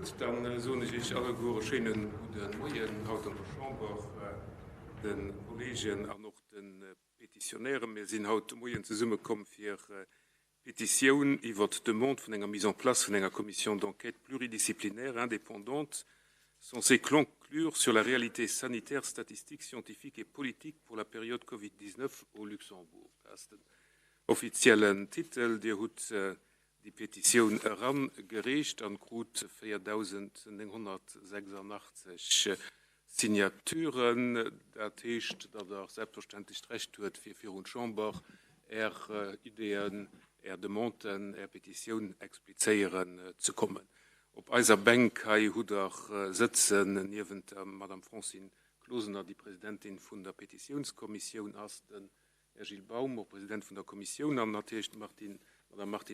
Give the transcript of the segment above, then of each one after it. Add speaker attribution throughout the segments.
Speaker 1: Gut, dann so ich alle schönen guten Morgen haut an der Chamber den Kollegen an noch den Petitionären. Wir sind heute Morgen zu Summe kommen für Petition über die demande von einer mise en place von einer commission d'enquête pluridisciplinaire indépendante censée conclure sur la réalité sanitaire, statistique, scientifique et politique pour la période Covid-19 au Luxembourg. Das ist der offizielle Titel, der hat die Petition herangereicht an gut 4.986 Signaturen. Das heißt, dass er selbstverständlich recht hat für uns Chamber, Ideen, Demonten, Petitionen explizieren zu kommen. Auf unserer Bank hat sitzen neben Madame Francine Klosener, die Präsidentin von der Petitionskommission, als Herr Gilles Baum, der Präsident von der Kommission, und natürlich Martin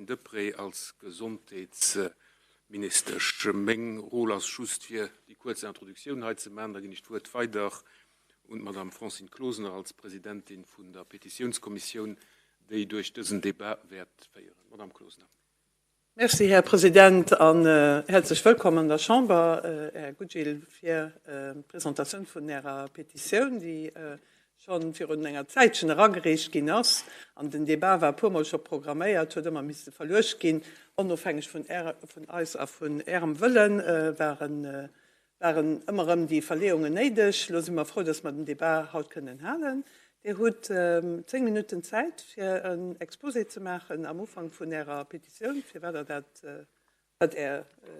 Speaker 1: Depré als Gesundheitsminister. Meng Rolle als Schust für die kurze Introduktion heute zu machen, da gehe ich weiter. Und Madame Francine Klosener als Präsidentin von der Petitionskommission, die durch diesen Debat wird feiern. Madame Klosener.
Speaker 2: Merci, Herr Präsident, und herzlich willkommen in der Chamber, Herr Gudgil, für die Präsentation von Ihrer Petition, die schon für eine längere Zeit schon herangereicht ging. Und den Debat war paar Mal schon programmiert, oder man müsste verloren gehen, unabhängig von uns auf von ihrem Willen, waren immer die Verleihungen neidisch. Wir sind mal froh, dass wir den Debat heute können haben. Er hat 10 Minuten Zeit für ein Exposé zu machen am Anfang von ihrer Petition, für was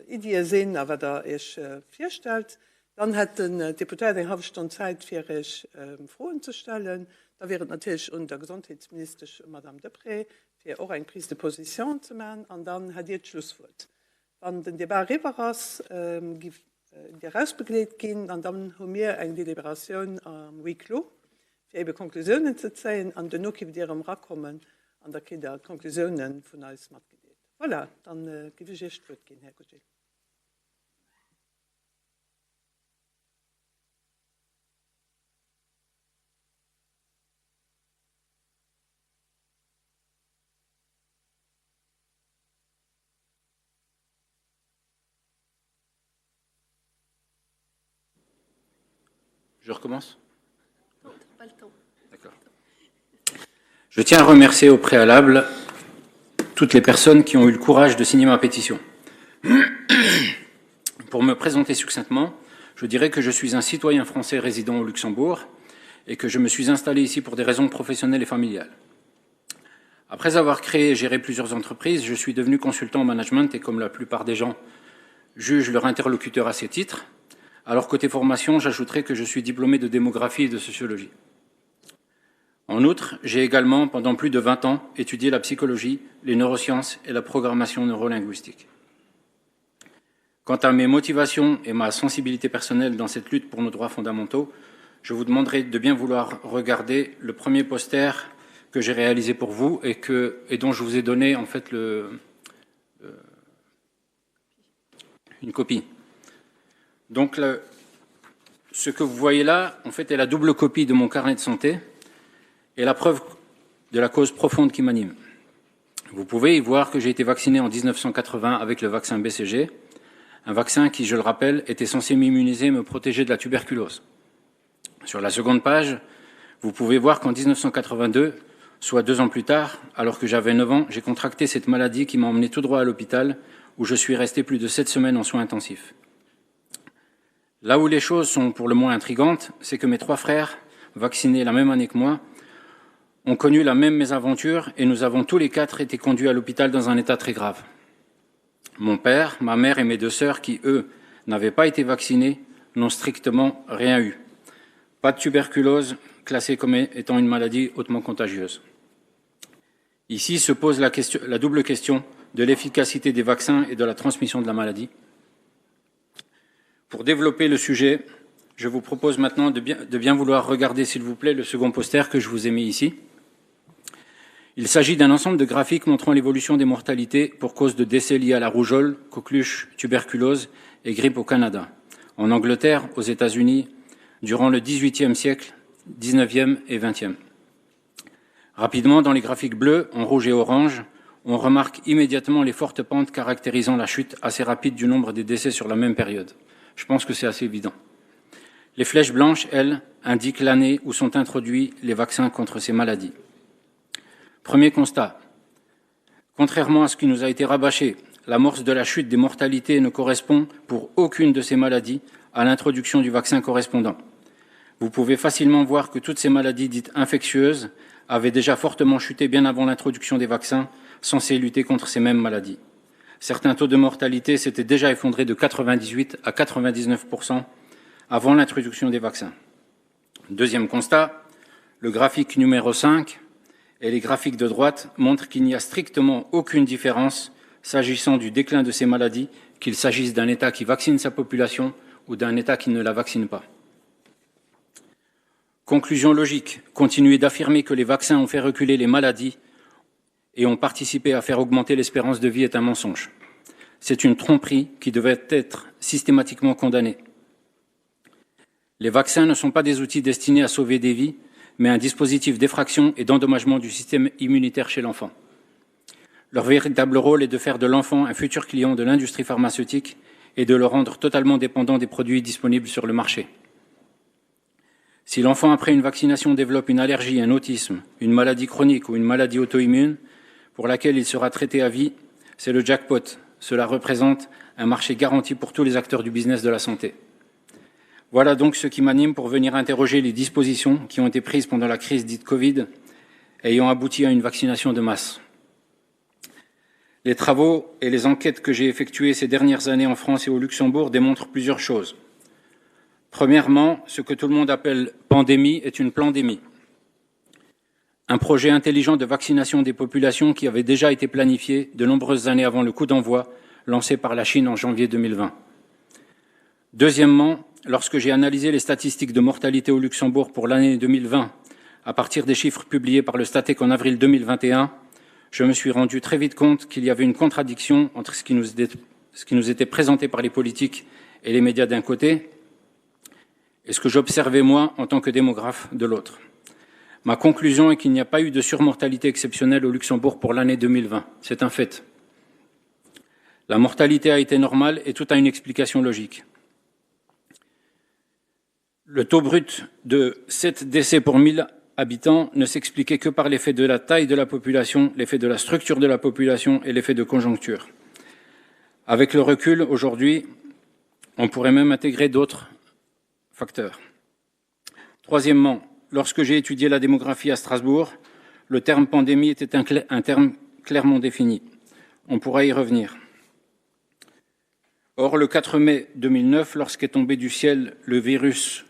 Speaker 2: Ideen sehen, aber da ist vorstellt. Dann hat ein Deputat eine halbe Stunde Zeit, für Fragen zu stellen. Da wäre natürlich unter Gesundheitsminister Madame Depré, für auch eine Prise de Position zu machen. Und dann hat ihr das Schlusswort. Wenn der Debat rüber ist, der rausbegleitet gehen, und dann haben wir eine Deliberation am Huis-Clos, für ihre Konklusionen zu ziehen, und dann gibt es rankommen, und da können die Konklusionen von uns mitgegeben. Voilà, dann gebe ich das Wort, Herr Gudgil.
Speaker 3: Je recommence ? Pas le temps. D'accord. Je tiens à remercier au préalable toutes les personnes qui ont eu le courage de signer ma pétition. Pour me présenter succinctement, je dirais que je suis un citoyen français résidant au Luxembourg et que je me suis installé ici pour des raisons professionnelles et familiales. Après avoir créé et géré plusieurs entreprises, je suis devenu consultant en management et comme la plupart des gens jugent leur interlocuteur à ces titres. Alors, côté formation, j'ajouterai que je suis diplômé de démographie et de sociologie. En outre, j'ai également, pendant plus de 20 ans, étudié la psychologie, les neurosciences et la programmation neurolinguistique. Quant à mes motivations et ma sensibilité personnelle dans cette lutte pour nos droits fondamentaux, je vous demanderai de bien vouloir regarder le premier poster que j'ai réalisé pour vous et dont je vous ai donné en fait une copie. Donc, ce que vous voyez là, en fait, est la double copie de mon carnet de santé et la preuve de la cause profonde qui m'anime. Vous pouvez y voir que j'ai été vacciné en 1980 avec le vaccin BCG, un vaccin qui, je le rappelle, était censé m'immuniser et me protéger de la tuberculose. Sur la seconde page, vous pouvez voir qu'en 1982, soit 2 ans plus tard, alors que j'avais 9 ans, j'ai contracté cette maladie qui m'a emmené tout droit à l'hôpital, où je suis resté plus de 7 semaines en soins intensifs. Là où les choses sont pour le moins intrigantes, c'est que mes 3 frères, vaccinés la même année que moi, ont connu la même mésaventure et nous avons tous les 4 été conduits à l'hôpital dans un état très grave. Mon père, ma mère et mes 2 sœurs, qui, eux, n'avaient pas été vaccinés, n'ont strictement rien eu. Pas de tuberculose, classée comme étant une maladie hautement contagieuse. Ici se pose la double question de l'efficacité des vaccins et de la transmission de la maladie. Pour développer le sujet, je vous propose maintenant de bien vouloir regarder, s'il vous plaît, le second poster que je vous ai mis ici. Il s'agit d'un ensemble de graphiques montrant l'évolution des mortalités pour cause de décès liés à la rougeole, coqueluche, tuberculose et grippe au Canada, en Angleterre, aux États-Unis, durant le XVIIIe siècle, XIXe et XXe. Rapidement, dans les graphiques bleus, en rouge et orange, on remarque immédiatement les fortes pentes caractérisant la chute assez rapide du nombre des décès sur la même période. Je pense que c'est assez évident. Les flèches blanches, elles, indiquent l'année où sont introduits les vaccins contre ces maladies. Premier constat. Contrairement à ce qui nous a été rabâché, l'amorce de la chute des mortalités ne correspond pour aucune de ces maladies à l'introduction du vaccin correspondant. Vous pouvez facilement voir que toutes ces maladies dites infectieuses avaient déjà fortement chuté bien avant l'introduction des vaccins censés lutter contre ces mêmes maladies. Certains taux de mortalité s'étaient déjà effondrés de 98 à 99% avant l'introduction des vaccins. Deuxième constat, le graphique numéro 5 et les graphiques de droite montrent qu'il n'y a strictement aucune différence s'agissant du déclin de ces maladies, qu'il s'agisse d'un État qui vaccine sa population ou d'un État qui ne la vaccine pas. Conclusion logique, continuer d'affirmer que les vaccins ont fait reculer les maladies et ont participé à faire augmenter l'espérance de vie est un mensonge. C'est une tromperie qui devait être systématiquement condamnée. Les vaccins ne sont pas des outils destinés à sauver des vies, mais un dispositif d'effraction et d'endommagement du système immunitaire chez l'enfant. Leur véritable rôle est de faire de l'enfant un futur client de l'industrie pharmaceutique et de le rendre totalement dépendant des produits disponibles sur le marché. Si l'enfant, après une vaccination, développe une allergie, un autisme, une maladie chronique ou une maladie auto-immune pour laquelle il sera traité à vie, c'est le jackpot. Cela représente un marché garanti pour tous les acteurs du business de la santé. Voilà donc ce qui m'anime pour venir interroger les dispositions qui ont été prises pendant la crise dite Covid, ayant abouti à une vaccination de masse. Les travaux et les enquêtes que j'ai effectuées ces dernières années en France et au Luxembourg démontrent plusieurs choses. Premièrement, ce que tout le monde appelle pandémie est une plandémie. Un projet intelligent de vaccination des populations qui avait déjà été planifié de nombreuses années avant le coup d'envoi lancé par la Chine en janvier 2020. Deuxièmement, lorsque j'ai analysé les statistiques de mortalité au Luxembourg pour l'année 2020, à partir des chiffres publiés par le Statec en avril 2021, je me suis rendu très vite compte qu'il y avait une contradiction entre ce qui nous était présenté par les politiques et les médias d'un côté, et ce que j'observais moi en tant que démographe de l'autre. Ma conclusion est qu'il n'y a pas eu de surmortalité exceptionnelle au Luxembourg pour l'année 2020. C'est un fait. La mortalité a été normale et tout a une explication logique. Le taux brut de 7 décès pour 1000 habitants ne s'expliquait que par l'effet de la taille de la population, l'effet de la structure de la population et l'effet de conjoncture. Avec le recul, aujourd'hui, on pourrait même intégrer d'autres facteurs. Troisièmement, lorsque j'ai étudié la démographie à Strasbourg, le terme pandémie était un terme clairement défini. On pourra y revenir. Or, le 4 mai 2009, lorsqu'est tombé du ciel le virus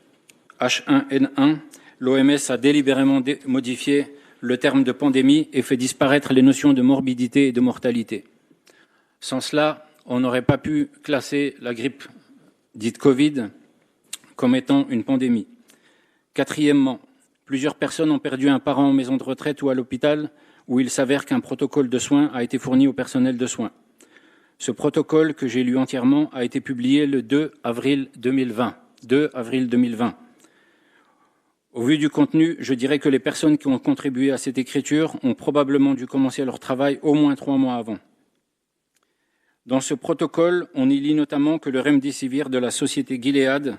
Speaker 3: H1N1, l'OMS a délibérément modifié le terme de pandémie et fait disparaître les notions de morbidité et de mortalité. Sans cela, on n'aurait pas pu classer la grippe dite Covid comme étant une pandémie. Quatrièmement, plusieurs personnes ont perdu un parent en maison de retraite ou à l'hôpital où il s'avère qu'un protocole de soins a été fourni au personnel de soins. Ce protocole, que j'ai lu entièrement, a été publié le 2 avril 2020. 2 avril 2020. Au vu du contenu, je dirais que les personnes qui ont contribué à cette écriture ont probablement dû commencer leur travail au moins 3 mois avant. Dans ce protocole, on y lit notamment que le remdesivir de la société Gilead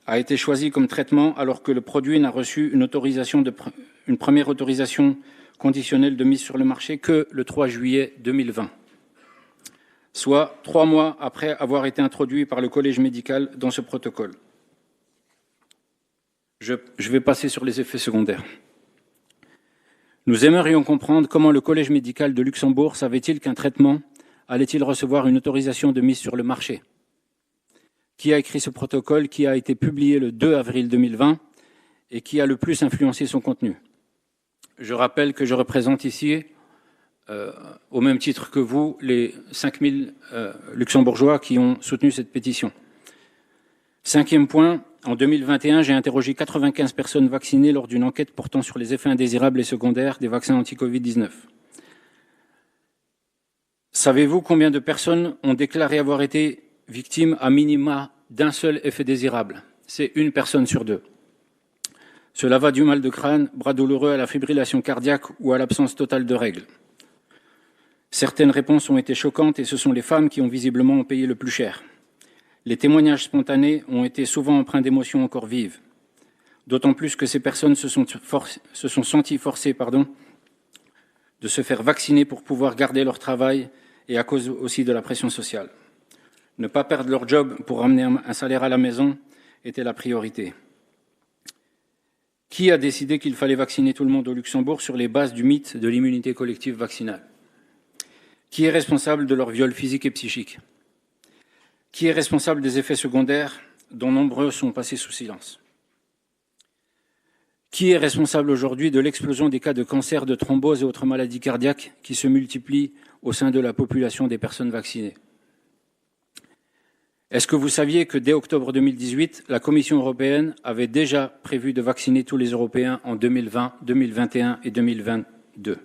Speaker 3: a été choisi comme traitement alors que le produit n'a reçu une première autorisation conditionnelle de mise sur le marché que le 3 juillet 2020, soit 3 mois après avoir été introduit par le collège médical dans ce protocole. Je vais passer sur les effets secondaires. Nous aimerions comprendre comment le collège médical de Luxembourg savait-il qu'un traitement allait-il recevoir une autorisation de mise sur le marché. Qui a écrit ce protocole qui a été publié le 2 avril 2020 et qui a le plus influencé son contenu? Je rappelle que je représente ici, au même titre que vous, les 5000 luxembourgeois qui ont soutenu cette pétition. 5e point, en 2021, j'ai interrogé 95 personnes vaccinées lors d'une enquête portant sur les effets indésirables et secondaires des vaccins anti-Covid-19. Savez-vous combien de personnes ont déclaré avoir été victimes à minima d'un seul effet désirable? C'est 1 personne sur 2. Cela va du mal de crâne, bras douloureux à la fibrillation cardiaque ou à l'absence totale de règles. Certaines réponses ont été choquantes et ce sont les femmes qui ont visiblement payé le plus cher. Les témoignages spontanés ont été souvent empreints d'émotions encore vives. D'autant plus que ces personnes se sont senties forcées de se faire vacciner pour pouvoir garder leur travail et à cause aussi de la pression sociale. Ne pas perdre leur job pour ramener un salaire à la maison était la priorité. Qui a décidé qu'il fallait vacciner tout le monde au Luxembourg sur les bases du mythe de l'immunité collective vaccinale? Qui est responsable de leur viol physique et psychique? Qui est responsable des effets secondaires dont nombreux sont passés sous silence? Qui est responsable aujourd'hui de l'explosion des cas de cancer, de thrombose et autres maladies cardiaques qui se multiplient au sein de la population des personnes vaccinées? Est-ce que vous saviez que dès octobre 2018, la Commission européenne avait déjà prévu de vacciner tous les Européens en 2020, 2021 et 2022?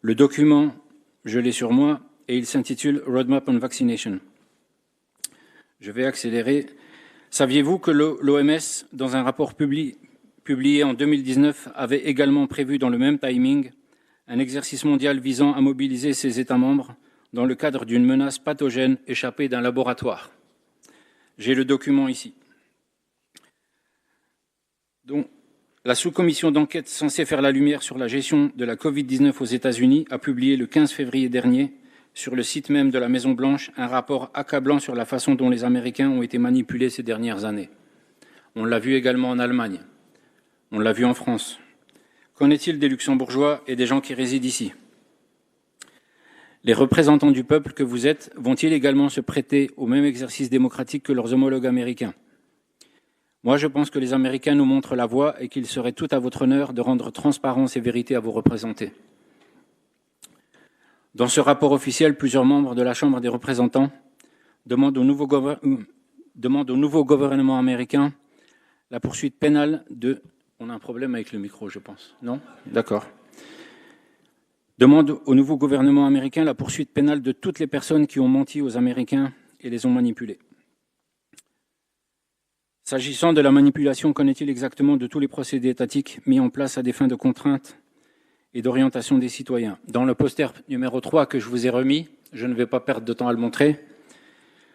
Speaker 3: Le document, je l'ai sur moi, et il s'intitule Roadmap on Vaccination. Je vais accélérer. Saviez-vous que l'OMS, dans un rapport publié en 2019, avait également prévu dans le même timing un exercice mondial visant à mobiliser ses États membres dans le cadre d'une menace pathogène échappée d'un laboratoire? J'ai le document ici. Donc, la sous-commission d'enquête censée faire la lumière sur la gestion de la Covid-19 aux États-Unis a publié le 15 février dernier, sur le site même de la Maison-Blanche, un rapport accablant sur la façon dont les Américains ont été manipulés ces dernières années. On l'a vu également en Allemagne. On l'a vu en France. Qu'en est-il des Luxembourgeois et des gens qui résident ici? Les représentants du peuple que vous êtes vont-ils également se prêter au même exercice démocratique que leurs homologues américains? Moi, je pense que les Américains nous montrent la voie et qu'il serait tout à votre honneur de rendre transparence et vérité à vos représentés. Dans ce rapport officiel, plusieurs membres de la Chambre des représentants demandent au nouveau gouvernement américain la poursuite pénale de... On a un problème avec le micro, je pense. Non? D'accord. Demande au nouveau gouvernement américain la poursuite pénale de toutes les personnes qui ont menti aux Américains et les ont manipulés. S'agissant de la manipulation, qu'en est-il exactement de tous les procédés étatiques mis en place à des fins de contrainte et d'orientation des citoyens? Dans le poster numéro 3 que je vous ai remis, je ne vais pas perdre de temps à le montrer,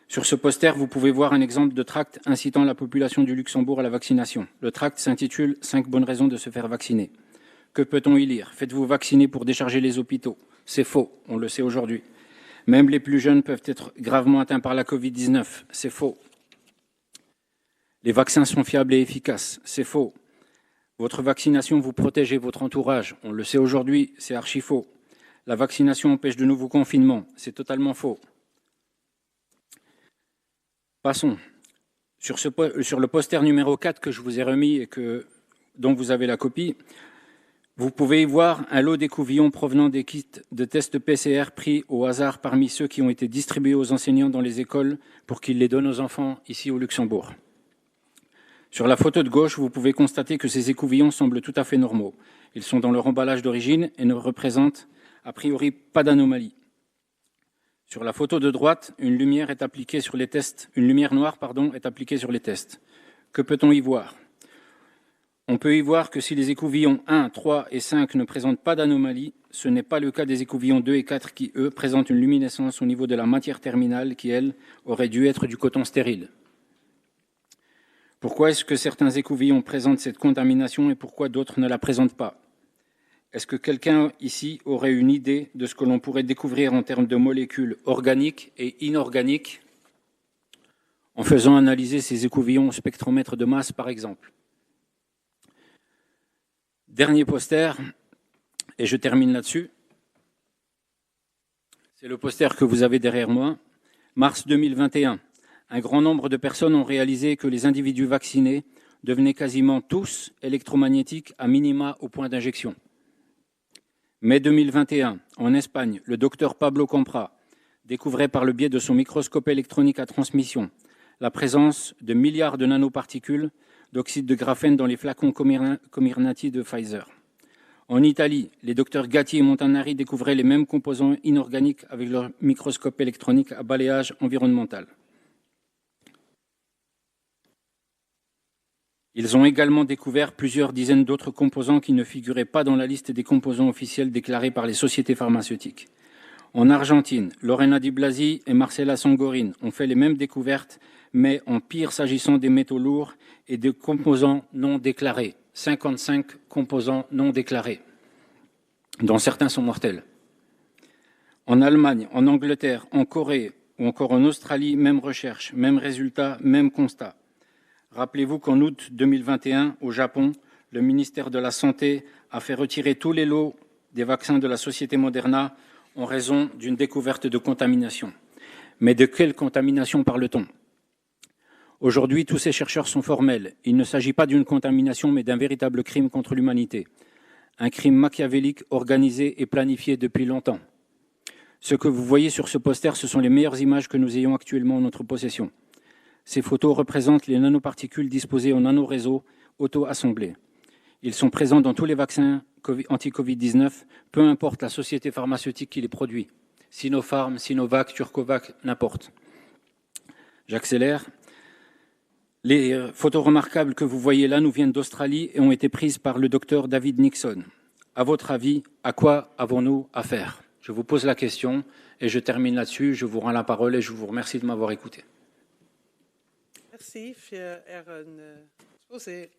Speaker 3: sur ce poster, vous pouvez voir un exemple de tract incitant la population du Luxembourg à la vaccination. Le tract s'intitule « 5 bonnes raisons de se faire vacciner ». Que peut-on y lire? Faites-vous vacciner pour décharger les hôpitaux. C'est faux, on le sait aujourd'hui. Même les plus jeunes peuvent être gravement atteints par la Covid-19. C'est faux. Les vaccins sont fiables et efficaces. C'est faux. Votre vaccination vous protège et votre entourage. On le sait aujourd'hui, c'est archi faux. La vaccination empêche de nouveaux confinements. C'est totalement faux. Passons. Sur le poster numéro 4 que je vous ai remis et dont vous avez la copie, vous pouvez y voir un lot d'écouvillons provenant des kits de tests PCR pris au hasard parmi ceux qui ont été distribués aux enseignants dans les écoles pour qu'ils les donnent aux enfants ici au Luxembourg. Sur la photo de gauche, vous pouvez constater que ces écouvillons semblent tout à fait normaux. Ils sont dans leur emballage d'origine et ne représentent a priori pas d'anomalie. Sur la photo de droite, une lumière noire est appliquée sur les tests. Que peut-on y voir? On peut y voir que si les écouvillons 1, 3 et 5 ne présentent pas d'anomalie, ce n'est pas le cas des écouvillons 2 et 4 qui, eux, présentent une luminescence au niveau de la matière terminale qui, elle, aurait dû être du coton stérile. Pourquoi est-ce que certains écouvillons présentent cette contamination et pourquoi d'autres ne la présentent pas? Est-ce que quelqu'un ici aurait une idée de ce que l'on pourrait découvrir en termes de molécules organiques et inorganiques en faisant analyser ces écouvillons au spectromètre de masse, par exemple? Dernier poster, et je termine là-dessus. C'est le poster que vous avez derrière moi. Mars 2021. Un grand nombre de personnes ont réalisé que les individus vaccinés devenaient quasiment tous électromagnétiques à minima au point d'injection. Mai 2021, en Espagne, le docteur Pablo Compra découvrait par le biais de son microscope électronique à transmission la présence de milliards de nanoparticules d'oxyde de graphène dans les flacons Comirnaty de Pfizer. En Italie, les docteurs Gatti et Montanari découvraient les mêmes composants inorganiques avec leur microscope électronique à balayage environnemental. Ils ont également découvert plusieurs dizaines d'autres composants qui ne figuraient pas dans la liste des composants officiels déclarés par les sociétés pharmaceutiques. En Argentine, Lorena Di Blasi et Marcela Songorin ont fait les mêmes découvertes, mais en pire s'agissant des métaux lourds et des composants non déclarés. 55 composants non déclarés, dont certains sont mortels. En Allemagne, en Angleterre, en Corée ou encore en Australie, même recherche, même résultat, même constat. Rappelez-vous qu'en août 2021, au Japon, le ministère de la Santé a fait retirer tous les lots des vaccins de la société Moderna en raison d'une découverte de contamination. Mais de quelle contamination parle-t-on? Aujourd'hui, tous ces chercheurs sont formels. Il ne s'agit pas d'une contamination, mais d'un véritable crime contre l'humanité. Un crime machiavélique, organisé et planifié depuis longtemps. Ce que vous voyez sur ce poster, ce sont les meilleures images que nous ayons actuellement en notre possession. Ces photos représentent les nanoparticules disposées en nanoréseaux auto-assemblés. Ils sont présents dans tous les vaccins anti-Covid-19, peu importe la société pharmaceutique qui les produit. Sinopharm, Sinovac, Turcovac, n'importe. J'accélère. Les photos remarquables que vous voyez là nous viennent d'Australie et ont été prises par le docteur David Nixon. À votre avis, à quoi avons-nous affaire? Je vous pose la question et je termine là-dessus. Je vous rends la parole et je vous remercie de m'avoir écouté.
Speaker 2: Merci für Ihren Exposé,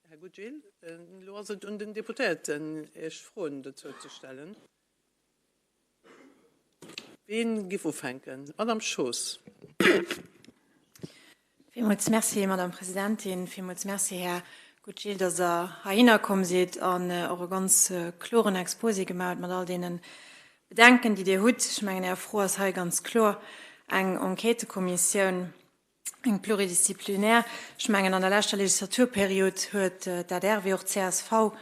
Speaker 2: Herr Gudgil. Los und den Deputäten ist froh, dazu zu stellen. Wen gibt es aufhängen? Madame Schoß.
Speaker 4: Vielmals merci, Madame Präsidentin. Vielmals merci, Herr Gudgil, dass hergekommen seid und eure ganz klaren Exposé gemacht mit all denen Bedenken, die ihr habt. Ich meine, Herr Froh ist hier ganz klar eine Enquetekommission, eine pluridisziplinär. Ich meine, an der letzten Legislaturperiode hat der RW auch CSV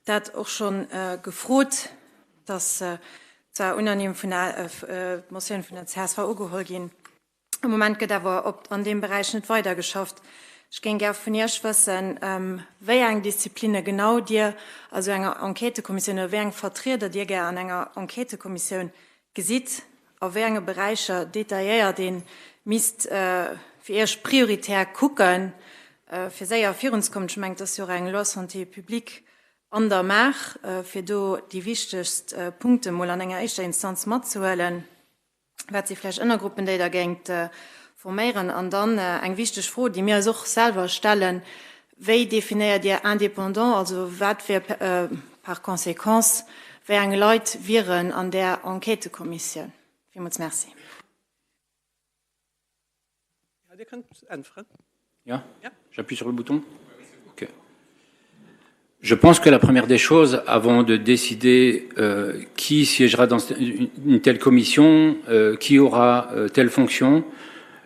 Speaker 4: das auch schon gefroht, dass zwar unangenehm von der Motion von der CSV angeholt gehen. Im Moment geht aber an dem Bereich nicht weiter geschafft. Ich gehe gerne von ihr wissen, welche Disziplinen genau dir, also eine Enquetekommission, welche Vertreter dir gerne an einer Enquetekommission gesieht, auf welche Bereiche detailliert den Mist für ihr prioritär gucken, für sehr für uns kommt, ich meine, das ist ja eine La Santé Publique an der Macht, für die wichtigsten Punkte mal an einer ersten Instanz mitzuholen, was sie vielleicht in der Gruppe, die da geht, formieren. Und dann eine wichtige Frage, die wir auch selber stellen, wie definiert ihr independent, also was wir par conséquence, welche Leute wären an der Enquetekommission? Vielmals merci.
Speaker 2: Ja, ihr könnt anfangen.
Speaker 3: Ja,
Speaker 2: Ja.
Speaker 3: J'appuie sur le bouton. Ok. Je pense que la première des choses, avant de décider qui siégera dans une telle commission, qui aura telle fonction,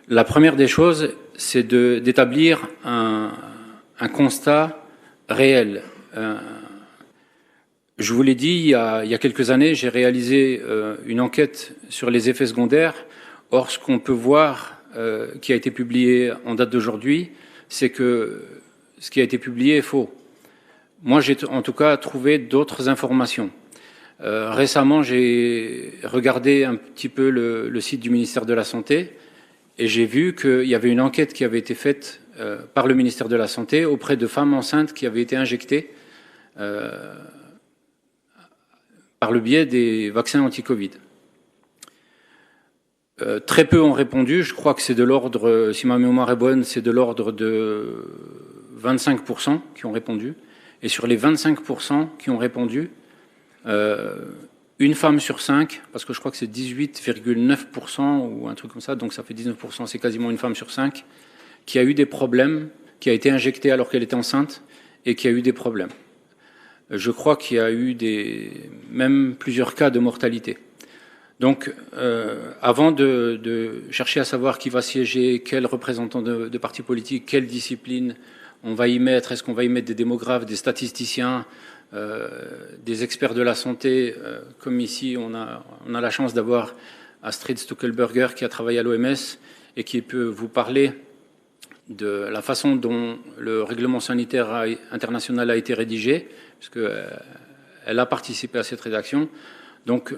Speaker 3: la première des choses, c'est d'établir un constat réel. Je vous l'ai dit, il y a quelques années, j'ai réalisé une enquête sur les effets secondaires. Or, ce qu'on peut voir, qui a été publié en date d'aujourd'hui, c'est que ce qui a été publié est faux. Moi, j'ai en tout cas trouvé d'autres informations. Récemment, j'ai regardé un petit peu le site du ministère de la Santé et j'ai vu qu'il y avait une enquête qui avait été faite par le ministère de la Santé auprès de femmes enceintes qui avaient été injectées par le biais des vaccins anti-Covid. Très peu ont répondu. Je crois que c'est de l'ordre, si ma mémoire est bonne, c'est de l'ordre de 25% qui ont répondu. Et sur les 25% qui ont répondu, une femme sur 5, parce que je crois que c'est 18,9% ou un truc comme ça, donc ça fait 19%, c'est quasiment une femme sur 5, qui a eu des problèmes, qui a été injectée alors qu'elle était enceinte et qui a eu des problèmes. Je crois qu'il y a eu même plusieurs cas de mortalité. Donc, avant de chercher à savoir qui va siéger, quel représentant de parti politique, quelle discipline on va y mettre, est-ce qu'on va y mettre des démographes, des statisticiens, des experts de la santé, comme ici on a la chance d'avoir Astrid Stuckelberger qui a travaillé à l'OMS et qui peut vous parler de la façon dont le règlement sanitaire international a été rédigé, puisqu'elle a participé à cette rédaction. Donc,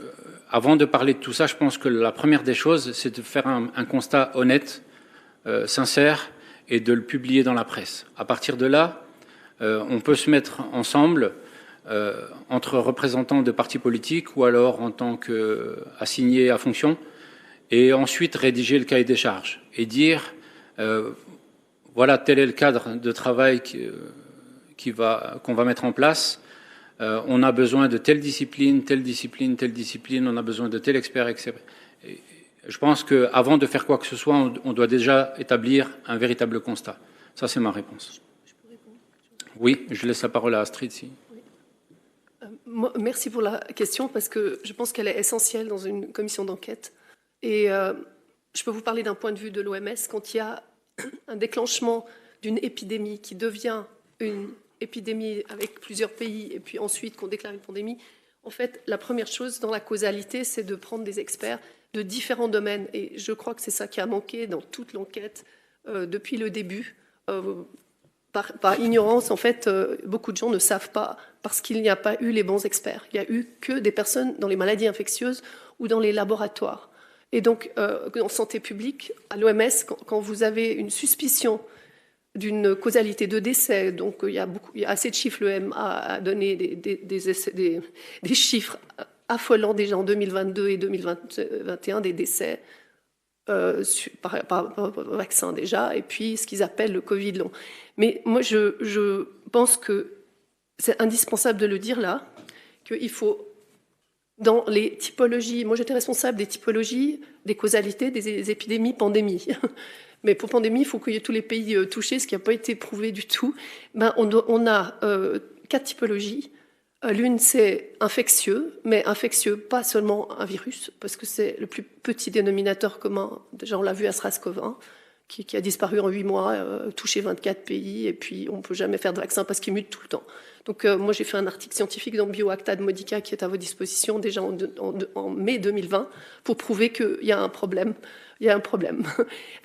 Speaker 3: avant de parler de tout ça, je pense que la première des choses, c'est de faire un constat honnête, sincère, et de le publier dans la presse. À partir de là, on peut se mettre ensemble entre représentants de partis politiques ou alors en tant qu'assigné à fonction, et ensuite rédiger le cahier des charges et dire voilà, tel est le cadre de travail qu'on va mettre en place. On a besoin de telle discipline, telle discipline, telle discipline, on a besoin de tel expert, etc. Et je pense qu'avant de faire quoi que ce soit, on doit déjà établir un véritable constat. Ça, c'est ma réponse.
Speaker 5: Je peux répondre?
Speaker 3: Oui, je laisse la parole à Astrid. Si.
Speaker 5: Oui. Merci pour la question, parce que je pense qu'elle est essentielle dans une commission d'enquête. Et je peux vous parler d'un point de vue de l'OMS. Quand il y a un déclenchement d'une épidémie qui devient une épidémie avec plusieurs pays, et puis ensuite qu'on déclare une pandémie, en fait, la première chose dans la causalité, c'est de prendre des experts de différents domaines. Et je crois que c'est ça qui a manqué dans toute l'enquête depuis le début. Par ignorance, en fait, beaucoup de gens ne savent pas, parce qu'il n'y a pas eu les bons experts. Il n'y a eu que des personnes dans les maladies infectieuses ou dans les laboratoires. Et donc, en santé publique, à l'OMS, quand vous avez une suspicion d'une causalité de décès, donc il y a assez de chiffres, l'OMS a donné des chiffres affolants déjà en 2022 et 2021, des décès par vaccin déjà, et puis ce qu'ils appellent le Covid long. Mais moi, je pense que c'est indispensable de le dire là, qu'il faut, dans les typologies, moi j'étais responsable des typologies, des causalités, des épidémies, pandémies. Mais pour pandémie, il faut qu'il y ait tous les pays touchés, ce qui n'a pas été prouvé du tout. On a 4 typologies. L'une, c'est infectieux, mais infectieux, pas seulement un virus, parce que c'est le plus petit dénominateur commun. Déjà, on l'a vu à SARS-CoV-1, qui a disparu en 8 mois, touché 24 pays, et puis on ne peut jamais faire de vaccin parce qu'il mute tout le temps. Donc moi, j'ai fait un article scientifique dans Bioacta de Modica qui est à vos dispositions déjà en mai 2020 pour prouver qu'il y a un problème. Il y a un problème.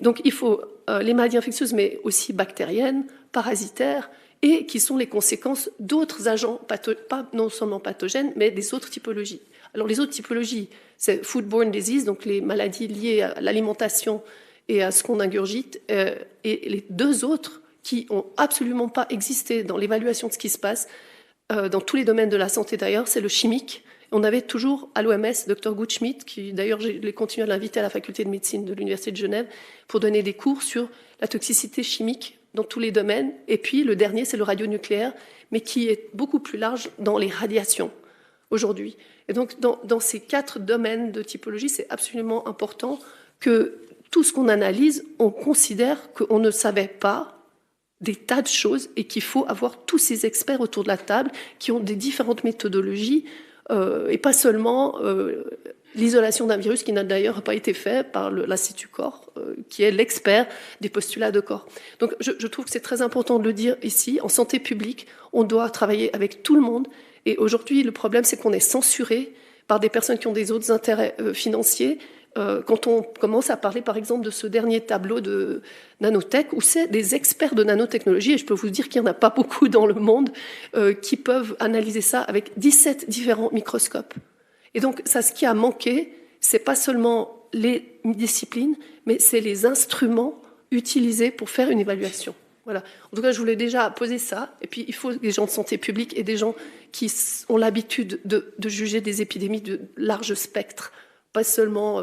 Speaker 5: Donc il faut les maladies infectieuses, mais aussi bactériennes, parasitaires, et qui sont les conséquences d'autres agents, pas non seulement pathogènes, mais des autres typologies. Alors les autres typologies, c'est foodborne disease, donc les maladies liées à l'alimentation et à ce qu'on ingurgite, et les 2 autres qui n'ont absolument pas existé dans l'évaluation de ce qui se passe dans tous les domaines de la santé d'ailleurs, c'est le chimique. On avait toujours à l'OMS Dr Gutschmidt, qui d'ailleurs j'ai continué à l'inviter à la faculté de médecine de l'Université de Genève pour donner des cours sur la toxicité chimique dans tous les domaines. Et puis le dernier, c'est le radionucléaire, mais qui est beaucoup plus large dans les radiations aujourd'hui. Et donc dans ces 4 domaines de typologie, c'est absolument important que tout ce qu'on analyse, on considère qu'on ne savait pas des tas de choses et qu'il faut avoir tous ces experts autour de la table qui ont des différentes méthodologies et pas seulement l'isolation d'un virus qui n'a d'ailleurs pas été fait par l'Institut Corps, qui est l'expert des postulats de corps. Donc je trouve que c'est très important de le dire ici. En santé publique, on doit travailler avec tout le monde. Et aujourd'hui, le problème, c'est qu'on est censuré par des personnes qui ont des autres intérêts financiers. Quand on commence à parler, par exemple, de ce dernier tableau de nanotech, où c'est des experts de nanotechnologie, et je peux vous dire qu'il n'y en a pas beaucoup dans le monde, qui peuvent analyser ça avec 17 différents microscopes. Et donc, ça, ce qui a manqué, c'est pas seulement les disciplines, mais c'est les instruments utilisés pour faire une évaluation. Voilà. En tout cas, je voulais déjà poser ça. Et puis, il faut des gens de santé publique et des gens qui ont l'habitude de juger des épidémies de large spectre. Pas seulement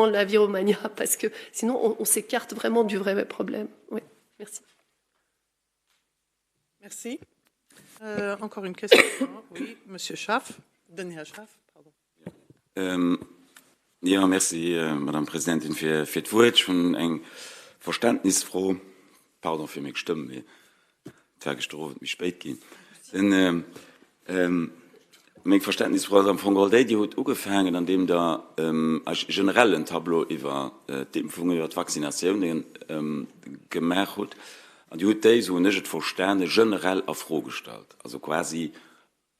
Speaker 5: la viromania, parce que sinon on s'écarte vraiment du vrai problème. Oui, merci.
Speaker 2: Merci. Encore une question. Oui, Monsieur Schaaf. Daniel Schaaf, pardon.
Speaker 6: Ja, merci, Madame Präsidentin, für das Wort. Ich bin ein verständnisfroh, pardon für mich Stimmen, vergestorben, wie spät gehen. Mein Verständnisfrau am von Goldedi hat angefangen, an dem da als generellen Tableau über die Impfungen, über die Vaccination gemacht hat. Und die hat die so nicht verstanden, generell auf Frage gestellt. Also quasi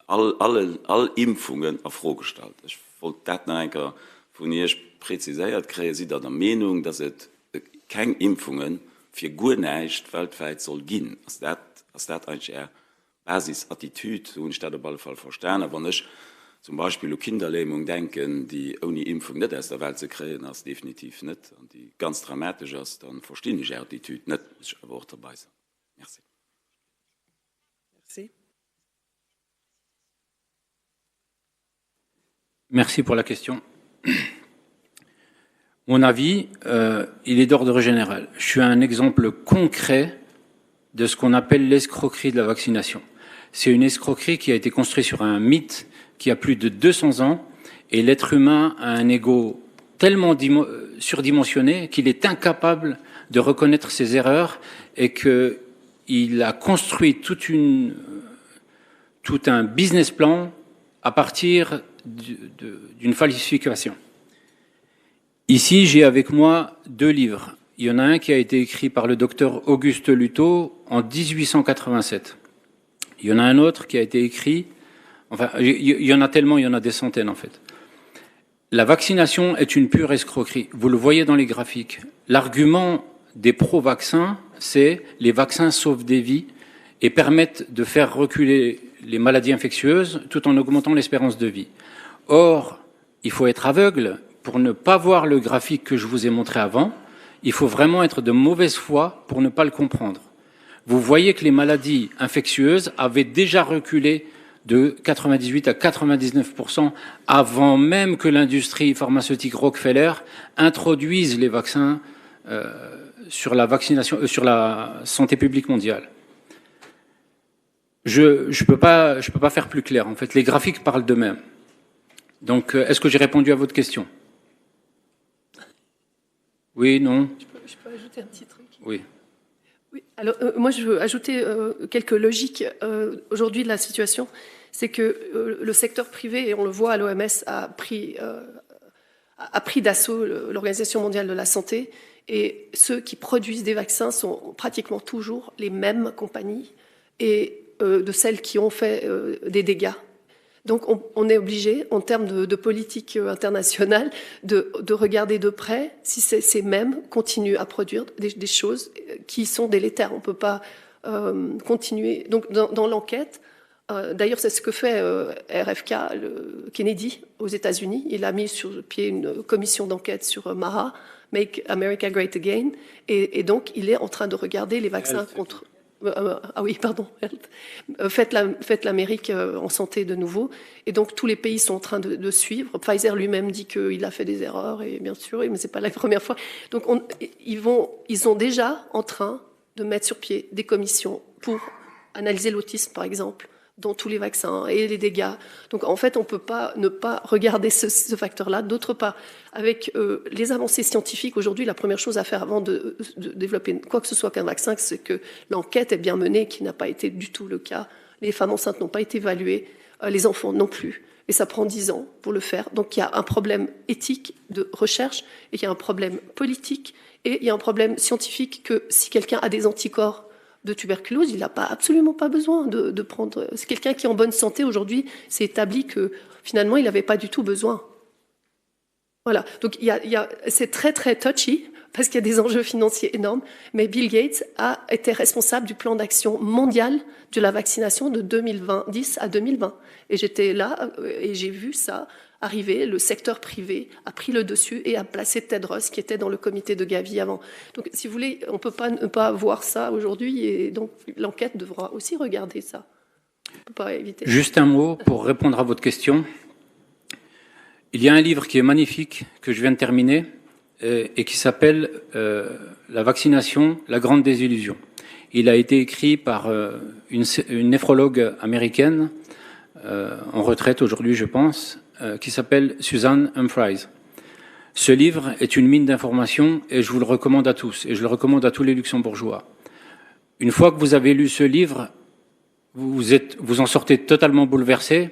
Speaker 6: alle Impfungen auf Frage gestellt. Ich wollte das noch von ihr präzisiert kriegen, sie da der Meinung, dass es keine Impfungen für gut nicht weltweit soll gehen. Als das eigentlich eher Basisattitude und ich das auf jeden Fall verstehen, aber nicht zum Beispiel an Kinderlähmung denken, die ohne Impfung nicht aus der Welt zu kriegen, das definitiv nicht. Und die ganz dramatisch ist, dann verstehe ich die Attitude nicht, muss ich aber auch dabei sein. Merci.
Speaker 2: Merci.
Speaker 3: Merci pour la question. Mon avis, il est d'ordre général. Je suis un exemple concret de ce qu'on appelle l'escroquerie de la vaccination. C'est une escroquerie qui a été construite sur un mythe qui a plus de 200 ans, et l'être humain a un ego tellement surdimensionné qu'il est incapable de reconnaître ses erreurs et qu'il a construit tout un business plan à partir d'une falsification. Ici, j'ai avec moi 2 livres. Il y en a un qui a été écrit par le docteur Auguste Luto en 1887. Il y en a un autre qui a été écrit, enfin, il y en a tellement, il y en a des centaines en fait. La vaccination est une pure escroquerie. Vous le voyez dans les graphiques. L'argument des pro-vaccins, c'est les vaccins sauvent des vies et permettent de faire reculer les maladies infectieuses tout en augmentant l'espérance de vie. Or, il faut être aveugle pour ne pas voir le graphique que je vous ai montré avant. Il faut vraiment être de mauvaise foi pour ne pas le comprendre. Vous voyez que les maladies infectieuses avaient déjà reculé de 98 à 99% avant même que l'industrie pharmaceutique Rockefeller introduise les vaccins sur la vaccination, sur la santé publique mondiale. Je peux pas faire plus clair. En fait, les graphiques parlent d'eux-mêmes. Donc, est-ce que j'ai répondu à votre question? Oui, non?
Speaker 5: Je peux ajouter un petit truc?
Speaker 3: Oui.
Speaker 5: Oui, alors moi je veux ajouter quelques logiques aujourd'hui de la situation. C'est que le secteur privé, et on le voit à l'OMS, a pris d'assaut l'Organisation mondiale de la santé, et ceux qui produisent des vaccins sont pratiquement toujours les mêmes compagnies et de celles qui ont fait des dégâts. Donc on est obligé, en termes de politique internationale, de regarder de près si ces mêmes continuent à produire des choses qui sont délétères. On ne peut pas continuer. Donc dans l'enquête, d'ailleurs c'est ce que fait RFK, Kennedy, aux États-Unis. Il a mis sur pied une commission d'enquête sur MAHA, Make America Great Again, et donc il est en train de regarder les vaccins contre... ah oui, pardon. Faites l'Amérique en santé de nouveau. Et donc, tous les pays sont en train de suivre. Pfizer lui-même dit qu'il a fait des erreurs, et bien sûr, mais c'est pas la première fois. Donc, ils sont déjà en train de mettre sur pied des commissions pour analyser l'autisme, par exemple, dans tous les vaccins et les dégâts. Donc, en fait, on ne peut pas ne pas regarder ce facteur-là. D'autre part, avec les avancées scientifiques, aujourd'hui, la première chose à faire avant de développer quoi que ce soit qu'un vaccin, c'est que l'enquête est bien menée, qui n'a pas été du tout le cas. Les femmes enceintes n'ont pas été évaluées, les enfants non plus. Et ça prend 10 ans pour le faire. Donc, il y a un problème éthique de recherche, et il y a un problème politique, et il y a un problème scientifique que si quelqu'un a des anticorps de tuberculose, il n'a absolument pas besoin de prendre... C'est quelqu'un qui est en bonne santé aujourd'hui, c'est établi que finalement, il n'avait pas du tout besoin. Voilà, donc c'est très très touchy, parce qu'il y a des enjeux financiers énormes, mais Bill Gates a été responsable du plan d'action mondial de la vaccination de 2010 à 2020. Et j'étais là, et j'ai vu ça arrivé, le secteur privé a pris le dessus et a placé Ted Ross, qui était dans le comité de Gavi avant. Donc, si vous voulez, on ne peut pas ne pas voir ça aujourd'hui, et donc l'enquête devra aussi regarder ça. On ne peut pas éviter.
Speaker 3: Juste un mot pour répondre à votre question. Il y a un livre qui est magnifique, que je viens de terminer, et qui s'appelle La vaccination, la grande désillusion. Il a été écrit par une néphrologue américaine, en retraite aujourd'hui, je pense, qui s'appelle Suzanne Humphries. Ce livre est une mine d'informations, et je vous le recommande à tous, et je le recommande à tous les luxembourgeois. Une fois que vous avez lu ce livre, vous en sortez totalement bouleversé,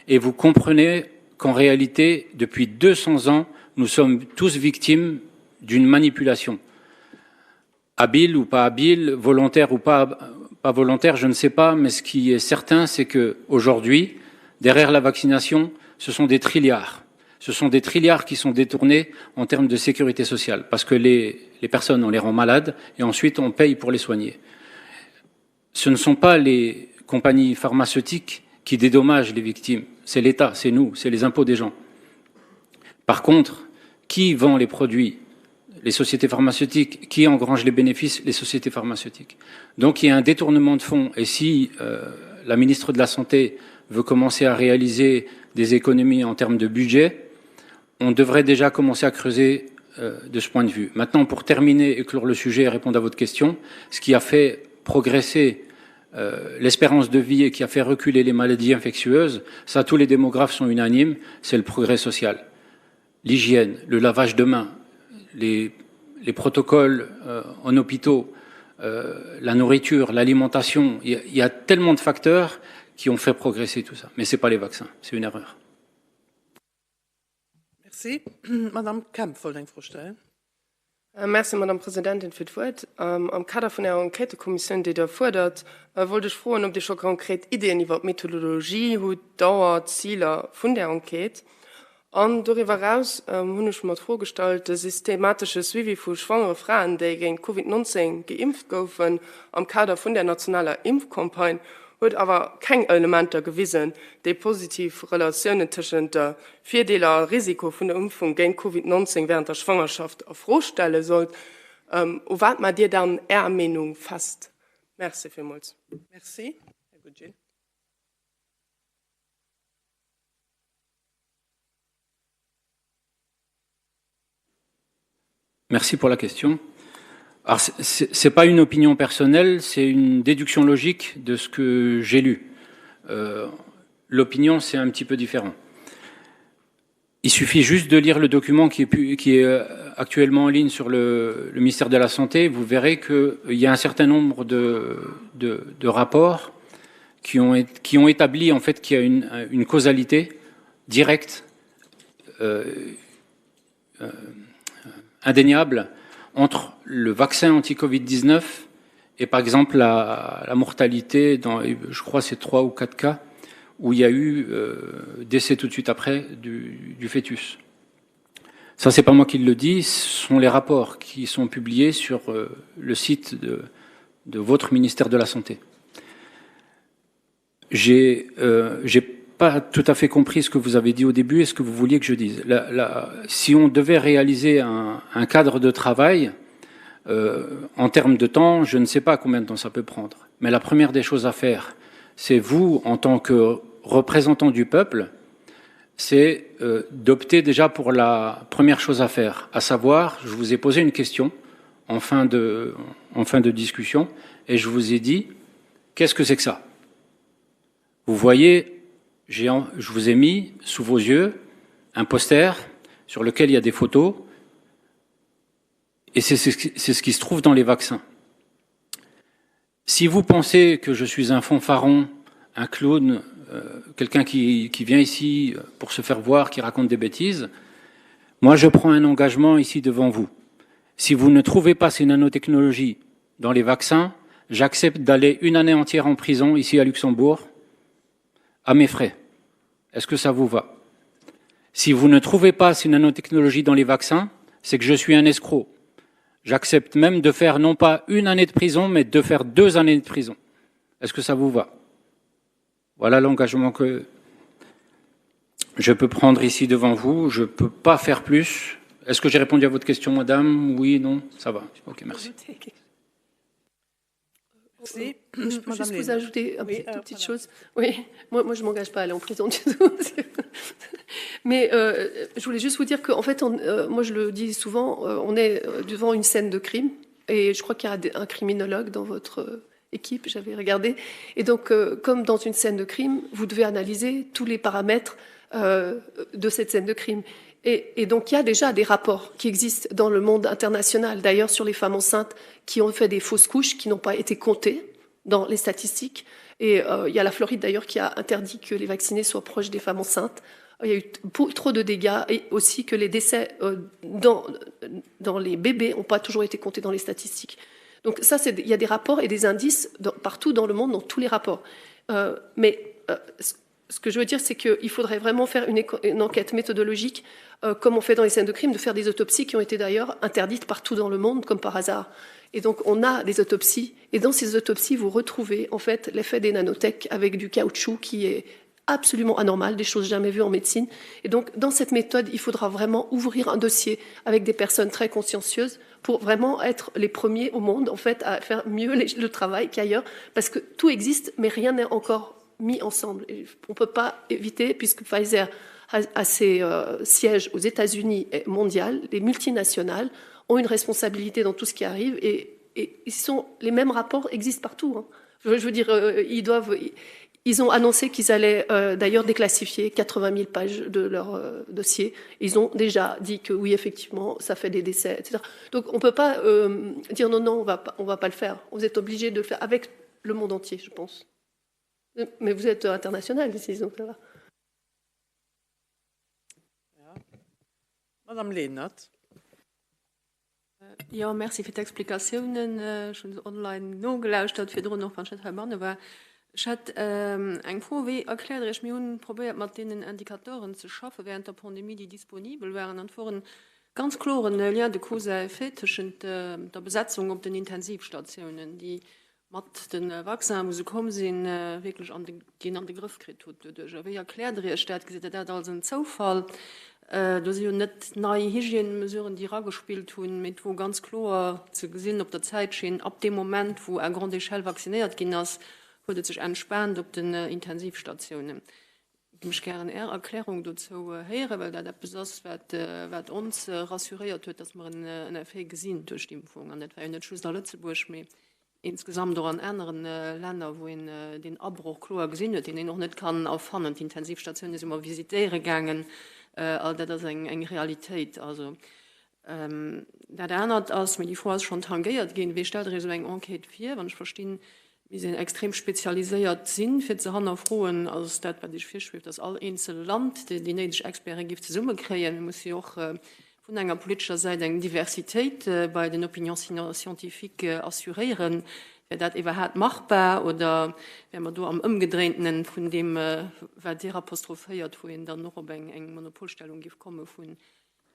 Speaker 3: et vous comprenez qu'en réalité, depuis 200 ans, nous sommes tous victimes d'une manipulation. Habile ou pas habile, volontaire ou pas volontaire, je ne sais pas, mais ce qui est certain, c'est qu'aujourd'hui, derrière la vaccination, ce sont des trilliards. Ce sont des trilliards qui sont détournés en termes de sécurité sociale, parce que les personnes, on les rend malades, et ensuite on paye pour les soigner. Ce ne sont pas les compagnies pharmaceutiques qui dédommagent les victimes, c'est l'État, c'est nous, c'est les impôts des gens. Par contre, qui vend les produits? Les sociétés pharmaceutiques. Qui engrange les bénéfices? Les sociétés pharmaceutiques. Donc il y a un détournement de fonds, et si la ministre de la Santé veut commencer à réaliser des économies en termes de budget, on devrait déjà commencer à creuser de ce point de vue. Maintenant, pour terminer et clore le sujet et répondre à votre question, ce qui a fait progresser l'espérance de vie et qui a fait reculer les maladies infectieuses, ça, tous les démographes sont unanimes, c'est le progrès social. L'hygiène, le lavage de mains, les protocoles en hôpitaux, la nourriture, l'alimentation, il y a tellement de facteurs qui ont fait progresser tout ça. Mais ce n'est pas les vaccins, c'est une erreur.
Speaker 2: Merci. Madame Kemp, wollte ich vorstellen.
Speaker 7: Merci, Madame Präsidentin, für das Wort. Am Kader von der Enquete-Kommission, die da fordert, wollte ich fragen, ob die schon konkret Ideen über Methodologie, Dauer, Ziele von der Enquete. Und darüber hinaus habe ich mir vorgestellt, das systematische Suivi von schwangeren Frauen, die gegen Covid-19 geimpft wurden, am Kader von der nationalen Impfkampagne, hat aber kein Element gewiesen, die positiv Relationen zwischen der Vorteile und Risiko von der Impfung gegen Covid-19 während der Schwangerschaft vorstellen soll. Was man dir dann eher Meinung fast? Merci vielmals.
Speaker 2: Merci. Herr Gudjil.
Speaker 3: Merci pour la question. Alors, c'est pas une opinion personnelle, c'est une déduction logique de ce que j'ai lu. L'opinion, c'est un petit peu différent. Il suffit juste de lire le document qui est actuellement en ligne sur le ministère de la Santé. Vous verrez qu'il y a un certain nombre de rapports qui ont établi en fait qu'il y a une causalité directe, indéniable, entre le vaccin anti-Covid-19 et par exemple la mortalité dans, je crois, c'est 3 ou 4 cas où il y a eu décès tout de suite après du fœtus. Ça, c'est pas moi qui le dis, ce sont les rapports qui sont publiés sur le site de votre ministère de la Santé. J'ai pas tout à fait compris ce que vous avez dit au début et ce que vous vouliez que je dise. Si on devait réaliser un cadre de travail, en termes de temps, je ne sais pas combien de temps ça peut prendre. Mais la première des choses à faire, c'est vous, en tant que représentant du peuple, c'est d'opter déjà pour la première chose à faire, à savoir, je vous ai posé une question en fin de discussion, et je vous ai dit, qu'est-ce que c'est que ça? Vous voyez, je vous ai mis sous vos yeux un poster sur lequel il y a des photos, et c'est ce qui se trouve dans les vaccins. Si vous pensez que je suis un fanfaron, un clown, quelqu'un qui vient ici pour se faire voir, qui raconte des bêtises, moi je prends un engagement ici devant vous. Si vous ne trouvez pas ces nanotechnologies dans les vaccins, j'accepte d'aller une année entière en prison ici à Luxembourg, à mes frais. Est-ce que ça vous va? Si vous ne trouvez pas ces nanotechnologies dans les vaccins, c'est que je suis un escroc. J'accepte même de faire non pas une année de prison, mais de faire 2 années de prison. Est-ce que ça vous va? Voilà l'engagement que je peux prendre ici devant vous. Je ne peux pas faire plus. Est-ce que j'ai répondu à votre question, madame? Oui, non? Ça va. Ok, merci.
Speaker 2: Merci.
Speaker 5: Je peux juste vous ajouter une petite chose. Oui, moi je ne m'engage pas à aller en prison du tout. Mais je voulais juste vous dire qu'en fait, moi je le dis souvent, on est devant une scène de crime. Et je crois qu'il y a un criminologue dans votre équipe, j'avais regardé. Et donc, comme dans une scène de crime, vous devez analyser tous les paramètres de cette scène de crime. Et donc, il y a déjà des rapports qui existent dans le monde international, d'ailleurs sur les femmes enceintes qui ont fait des fausses couches, qui n'ont pas été comptées dans les statistiques. Et il y a la Floride, d'ailleurs, qui a interdit que les vaccinés soient proches des femmes enceintes. Il y a eu trop de dégâts et aussi que les décès dans les bébés n'ont pas toujours été comptés dans les statistiques. Donc ça, il y a des rapports et des indices partout dans le monde, dans tous les rapports. Mais ce que je veux dire, c'est qu'il faudrait vraiment faire une enquête méthodologique, comme on fait dans les scènes de crime, de faire des autopsies qui ont été d'ailleurs interdites partout dans le monde, comme par hasard. Et donc, on a des autopsies, et dans ces autopsies, vous retrouvez en fait l'effet des nanotech avec du caoutchouc qui est absolument anormal, des choses jamais vues en médecine. Et donc, dans cette méthode, il faudra vraiment ouvrir un dossier avec des personnes très consciencieuses pour vraiment être les premiers au monde, en fait, à faire mieux le travail qu'ailleurs, parce que tout existe, mais rien n'est encore mis ensemble. Et on ne peut pas éviter, puisque Pfizer a ses sièges aux États-Unis et mondial, les multinationales ont une responsabilité dans tout ce qui arrive et les mêmes rapports existent partout. Hein. Je veux dire, ils ont annoncé qu'ils allaient d'ailleurs déclassifier 80 000 pages de leur dossier. Ils ont déjà dit que oui, effectivement, ça fait des décès, etc. Donc on ne peut pas dire non, on va pas le faire. Vous êtes obligé de le faire avec le monde entier, je pense. Mais vous êtes international ici, donc ça va.
Speaker 2: Madame Lehnert.
Speaker 8: Ja, merci für die Explikationen. Schon online noch gelauscht hat, für noch von Stadtmann, aber ich hatte ein Pro, wie erklärt ich mir probiert, mit den Indikatoren zu schaffen während der Pandemie, die disponibel waren und vor ganz klaren Lien de Cause zwischen der Besetzung auf den Intensivstationen, die mit den Erwachsenen, die gekommen sind, wirklich an den Griff gekriegt hat. Wie erklärt ihr, gesagt, das als ein Zufall. Da sind ja nicht neue Hygienemesuren, die gespielt haben, mit wo ganz klar zu sehen, ob der Zeit schien, ab dem Moment, wo ein Grand Échelle vacciniert ging, wurde sich entspannt auf den Intensivstationen. Ich möchte gerne eine Erklärung dazu hören, weil das besonders was uns rassuriert hat, dass wir einen Effekt gesehen durch die Impfung. Und das war ja nicht nur in Lützeburg, mehr insgesamt auch in anderen Ländern, wo den Abbruch klar gesehen hat, den ich noch nicht kann auffangen. Die Intensivstationen sind immer visitieren gegangen. Das ist eine Realität. Also, das ändert, als mir die Frage schon tangiert gehen, wie stellt ihr so eine Enquete vor, wenn ich verstehe, wir sind extrem spezialisiert sind für zu haben Frauen, also das, was ich festschreibe, dass alle einzelne Land die nötige Experten gibt zusammen kriegen. Man muss ja auch von einer politischen Seite eine Diversität bei den Opinions scientifiques assurieren. Wäre das überhaupt machbar oder wenn man da am Umgedrehten von dem, was der apostrophiert, wohin dann noch eine Monopolstellung kommen von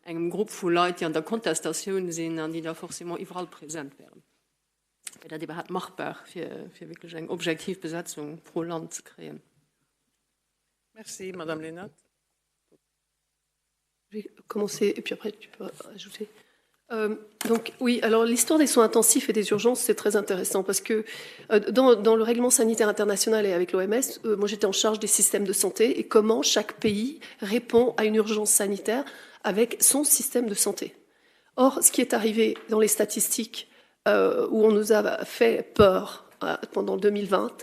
Speaker 8: einem Gruppe von Leuten, die an der Kontestation sind und die da forcément überall präsent wären. Wäre das überhaupt machbar, für wirklich eine Objektivbesetzung pro Land zu kreieren?
Speaker 2: Merci, Madame Lehnert.
Speaker 5: Je vais commencer et puis après tu peux ajouter. Donc oui, alors l'histoire des soins intensifs et des urgences, c'est très intéressant parce que dans le règlement sanitaire international et avec l'OMS, moi j'étais en charge des systèmes de santé et comment chaque pays répond à une urgence sanitaire avec son système de santé. Or, ce qui est arrivé dans les statistiques où on nous a fait peur pendant 2020,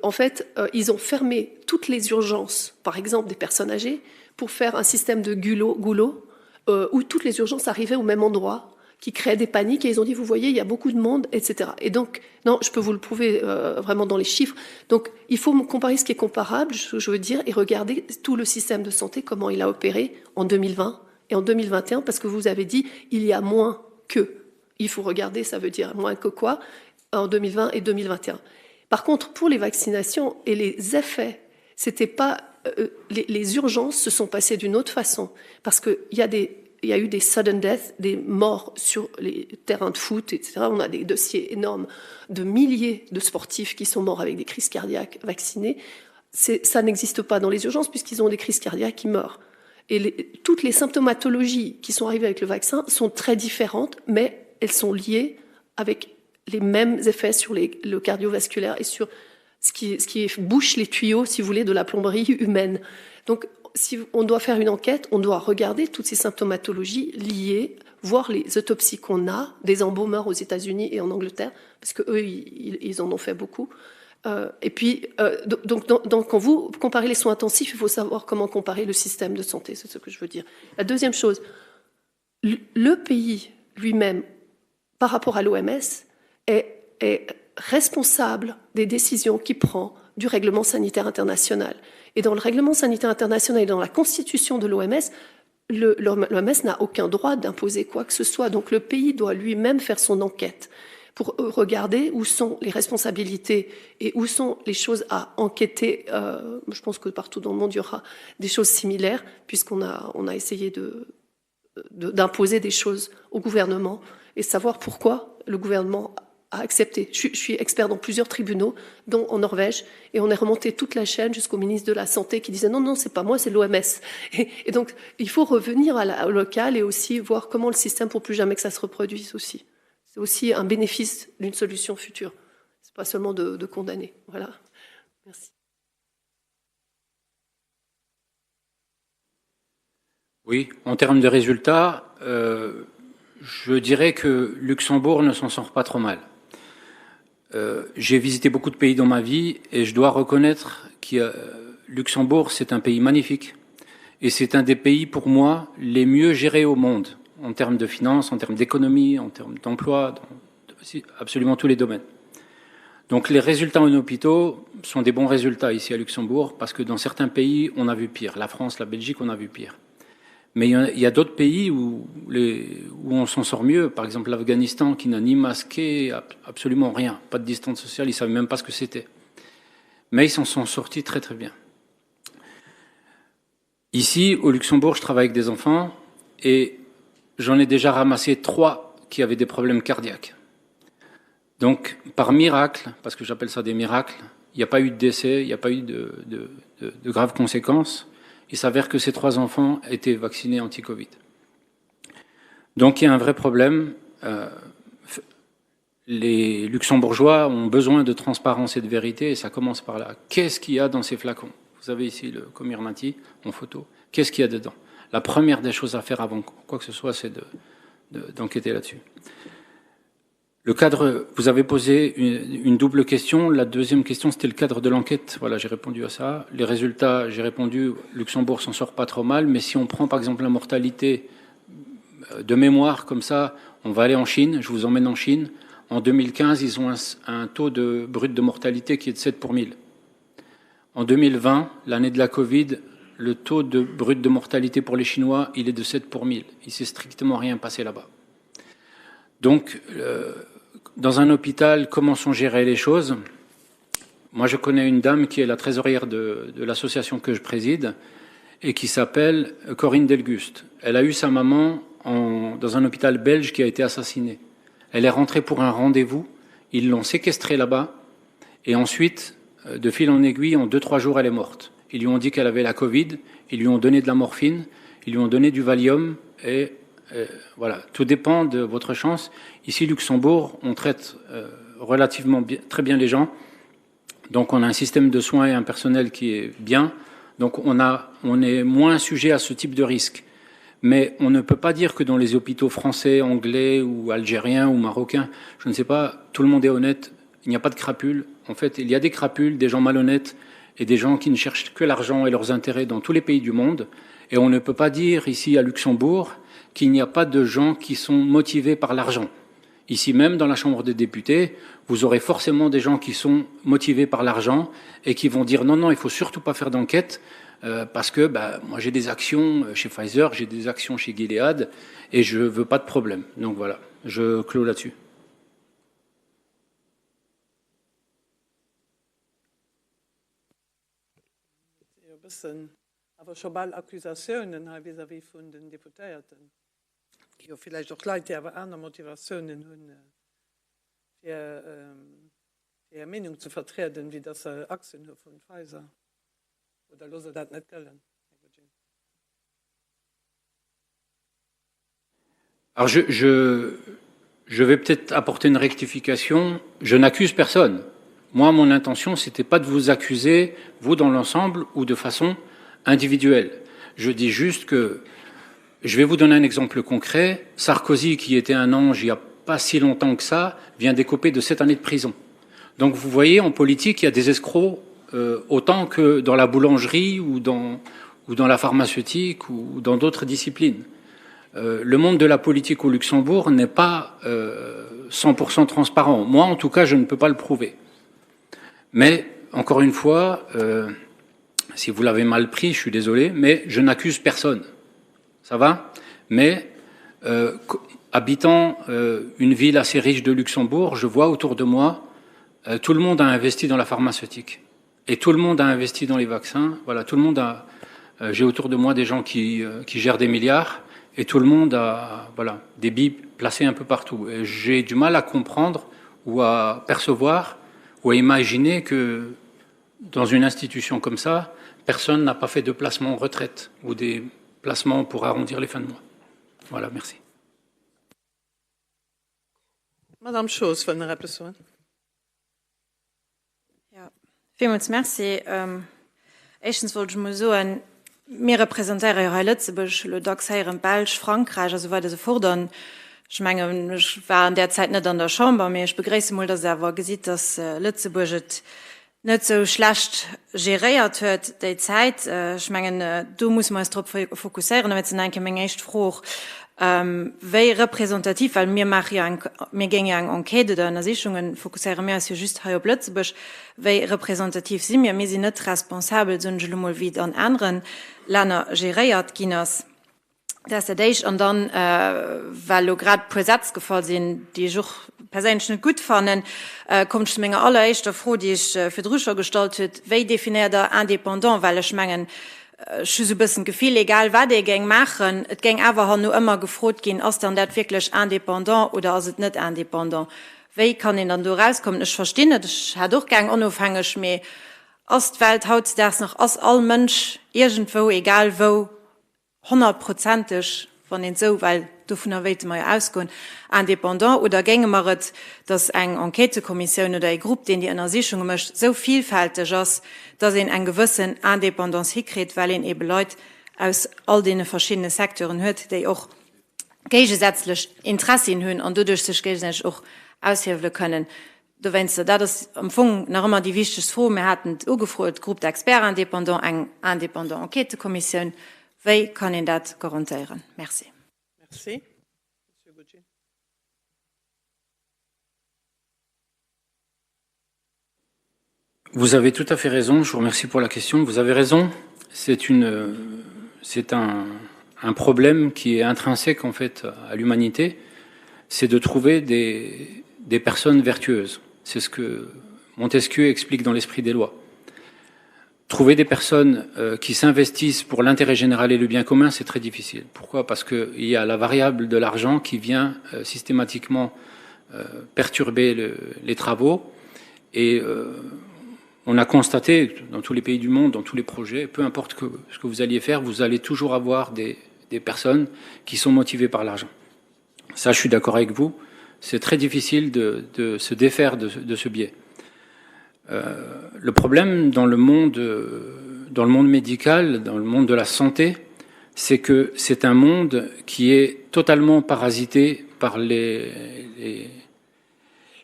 Speaker 5: en fait, ils ont fermé toutes les urgences, par exemple des personnes âgées, pour faire un système de goulot, où toutes les urgences arrivaient au même endroit, qui créaient des paniques, et ils ont dit, vous voyez, il y a beaucoup de monde, etc. Et donc, non, je peux vous le prouver vraiment dans les chiffres. Donc, il faut comparer ce qui est comparable, je veux dire, et regarder tout le système de santé, comment il a opéré en 2020 et en 2021, parce que vous avez dit, il y a moins que. Il faut regarder, ça veut dire moins que quoi, en 2020 et 2021. Par contre, pour les vaccinations et les effets, c'était pas... les urgences se sont passées d'une autre façon, parce qu'il y a eu des sudden deaths, des morts sur les terrains de foot, etc. On a des dossiers énormes de milliers de sportifs qui sont morts avec des crises cardiaques vaccinés. Ça n'existe pas dans les urgences, puisqu'ils ont des crises cardiaques qui meurent. Et toutes les symptomatologies qui sont arrivées avec le vaccin sont très différentes, mais elles sont liées avec les mêmes effets sur le cardiovasculaire et sur ce qui bouche les tuyaux, si vous voulez, de la plomberie humaine. Donc, si on doit faire une enquête, on doit regarder toutes ces symptomatologies liées, voir les autopsies qu'on a, des embaumeurs aux États-Unis et en Angleterre, parce qu'eux, ils en ont fait beaucoup. Et puis, donc, quand vous comparez les soins intensifs, il faut savoir comment comparer le système de santé, c'est ce que je veux dire. La deuxième chose, le pays lui-même, par rapport à l'OMS, est responsable des décisions qu'il prend du règlement sanitaire international. Et dans le règlement sanitaire international et dans la constitution de l'OMS, l'OMS n'a aucun droit d'imposer quoi que ce soit. Donc le pays doit lui-même faire son enquête pour regarder où sont les responsabilités et où sont les choses à enquêter. Je pense que partout dans le monde, il y aura des choses similaires, puisqu'on a essayé d'imposer des choses au gouvernement et savoir pourquoi le gouvernement a accepté. Je suis expert dans plusieurs tribunaux, dont en Norvège, et on est remonté toute la chaîne jusqu'au ministre de la Santé qui disait non, c'est pas moi, c'est l'OMS. Et donc, il faut revenir au local et aussi voir comment le système, pour plus jamais que ça se reproduise aussi. C'est aussi un bénéfice d'une solution future. C'est pas seulement de condamner. Voilà. Merci.
Speaker 3: Oui, en termes de résultats, je dirais que Luxembourg ne s'en sort pas trop mal. J'ai visité beaucoup de pays dans ma vie et je dois reconnaître que Luxembourg, c'est un pays magnifique. Et c'est un des pays, pour moi, les mieux gérés au monde, en termes de finances, en termes d'économie, en termes d'emploi, dans absolument tous les domaines. Donc les résultats en hôpitaux sont des bons résultats ici à Luxembourg, parce que dans certains pays, on a vu pire. La France, la Belgique, on a vu pire. Mais il y a d'autres pays où on s'en sort mieux. Par exemple, l'Afghanistan, qui n'a ni masqué, absolument rien. Pas de distance sociale, ils ne savaient même pas ce que c'était. Mais ils s'en sont sortis très très bien. Ici, au Luxembourg, je travaille avec des enfants et j'en ai déjà ramassé 3 qui avaient des problèmes cardiaques. Donc, par miracle, parce que j'appelle ça des miracles, il n'y a pas eu de décès, il n'y a pas eu de graves conséquences. Il s'avère que ces 3 enfants étaient vaccinés anti-Covid. Donc, il y a un vrai problème. Les Luxembourgeois ont besoin de transparence et de vérité, et ça commence par là. Qu'est-ce qu'il y a dans ces flacons ? Vous avez ici le Comirnaty en photo. Qu'est-ce qu'il y a dedans? La première des choses à faire avant quoi que ce soit, c'est d'enquêter là-dessus. Le cadre, vous avez posé une double question. La deuxième question, c'était le cadre de l'enquête. Voilà, j'ai répondu à ça. Les résultats, j'ai répondu, Luxembourg s'en sort pas trop mal, mais si on prend par exemple la mortalité de mémoire, comme ça, on va aller en Chine, je vous emmène en Chine. En 2015, ils ont un taux de brut de mortalité qui est de 7 pour 1000. En 2020, l'année de la Covid, le taux de brut de mortalité pour les Chinois, il est de 7 pour 1000. Il ne s'est strictement rien passé là-bas. Donc, dans un hôpital, comment sont gérées les choses? Moi, je connais une dame qui est la trésorière de l'association que je préside et qui s'appelle Corinne Delguste. Elle a eu sa maman dans un hôpital belge qui a été assassinée. Elle est rentrée pour un rendez-vous, ils l'ont séquestrée là-bas et ensuite, de fil en aiguille, en 2-3 jours, elle est morte. Ils lui ont dit qu'elle avait la Covid, ils lui ont donné de la morphine, ils lui ont donné du Valium et voilà, tout dépend de votre chance. Ici, Luxembourg, on traite relativement bien, très bien les gens. Donc, on a un système de soins et un personnel qui est bien. Donc, on est moins sujet à ce type de risque. Mais on ne peut pas dire que dans les hôpitaux français, anglais ou algériens ou marocains, je ne sais pas, tout le monde est honnête, il n'y a pas de crapules. En fait, il y a des crapules, des gens malhonnêtes et des gens qui ne cherchent que l'argent et leurs intérêts dans tous les pays du monde. Et on ne peut pas dire ici à Luxembourg qu'il n'y a pas de gens qui sont motivés par l'argent. Ici même, dans la Chambre des députés, vous aurez forcément des gens qui sont motivés par l'argent et qui vont dire non, il ne faut surtout pas faire d'enquête parce que moi j'ai des actions chez Pfizer, j'ai des actions chez Gilead et je ne veux pas de problème. Donc voilà, je clôt là-dessus.
Speaker 2: Aber schon mal Akkusationen vis-à-vis von den Deputierten. Ja, vielleicht auch Leute, die aber andere Motivationen haben, ihre Meinung zu vertreten, wie das Aktien von Pfizer. Oder lassen das nicht gelten?
Speaker 3: Alors je vais peut-être apporter une rectification. Je n'accuse personne. Moi, mon intention, c'était pas de vous accuser, vous dans l'ensemble, ou de façon individuelle. Je dis juste que, je vais vous donner un exemple concret. Sarkozy, qui était un ange il n'y a pas si longtemps que ça, vient d'écoper de 7 années de prison. Donc vous voyez, en politique, il y a des escrocs autant que dans la boulangerie ou dans la pharmaceutique ou dans d'autres disciplines. Le monde de la politique au Luxembourg n'est pas 100% transparent. Moi, en tout cas, je ne peux pas le prouver. Mais, encore une fois, si vous l'avez mal pris, je suis désolé, mais je n'accuse personne. Ça va? Mais, habitant une ville assez riche de Luxembourg, je vois autour de moi, tout le monde a investi dans la pharmaceutique. Et tout le monde a investi dans les vaccins. Voilà, tout le monde a... j'ai autour de moi des gens qui gèrent des milliards, et tout le monde a des billes placées un peu partout. Et j'ai du mal à comprendre ou à percevoir ou à imaginer que dans une institution comme ça, personne n'a pas fait de placement en retraite ou des placements pour arrondir les fins de mois. Voilà, merci.
Speaker 2: Madame Schoß von der Repression.
Speaker 4: Ja, vielmals merci. Erstens wollte ich mal sagen, mir repräsentieren Lützeburg, Lützeburg, Belgien, Frankreich, also weiter so fordern. Ich meine, ich war in der Zeit nicht an der Chambre, aber ich begrüße mal, dass gesehen, dass Lützeburg nicht so schlecht geriert hat, die Zeit. Ich meine, du musst mal darauf fokussieren, damit es eine Menge echt froh. Wie repräsentativ, weil wir gehen ja eine Enquete der Sichtungen, fokussieren wir uns ja just hier auf Lützeburg, wie repräsentativ sind wir sind nicht responsabel, sondern mal wie an anderen Ländern geriert Chinas. Das ist das, und dann, weil du gerade paar Sätze gefallen sind, die ich auch persönlich nicht gut fanden, kommt es mir allererst froh, die ich für Drüscher gestaltet, wie definiert er independent, weil ich meine, schon so ein bisschen Gefühl, egal was die gang machen, es ging einfach nur immer gefragt gehen, ist dann das wirklich independent oder ist es nicht independent? Wie kann ich dann da rauskommen? Ich verstehe nicht, ich habe doch gerne unabhängig, mehr. Ist die Welt haut das noch, als all Mensch irgendwo, egal wo, 100%ig von den so, weil davon wollen wir ja ausgehen, independent, oder gänge wir es, dass eine Enquetekommission oder eine Gruppe, die in der Sicherung möchte, so vielfältig ist, dass ihn einen gewissen Independence hinkriegt, weil ihn eben Leute aus all den verschiedenen Sektoren hört, die auch gegensätzlich Interessen haben und dadurch sich gegenseitig auch aushebeln können. Du weißt, das ist am Anfang noch immer die wichtigste Frage. Wir hatten angefragt, Gruppe d'Experts independent, eine independente Enquetekommission. Wie kann ich das garantieren? Merci.
Speaker 2: Merci. Monsieur Goudjil.
Speaker 3: Vous avez tout à fait raison, je vous remercie pour la question. Vous avez raison, c'est un problème qui est intrinsèque en fait à l'humanité, c'est de trouver des personnes vertueuses. C'est ce que Montesquieu explique dans l'Esprit des lois. Trouver des personnes qui s'investissent pour l'intérêt général et le bien commun, c'est très difficile. Pourquoi? Parce qu'il y a la variable de l'argent qui vient systématiquement perturber les travaux. Et on a constaté dans tous les pays du monde, dans tous les projets, peu importe ce que vous alliez faire, vous allez toujours avoir des personnes qui sont motivées par l'argent. Ça, je suis d'accord avec vous. C'est très difficile de se défaire de ce biais. Le problème dans le monde médical, dans le monde de la santé, c'est que c'est un monde qui est totalement parasité par les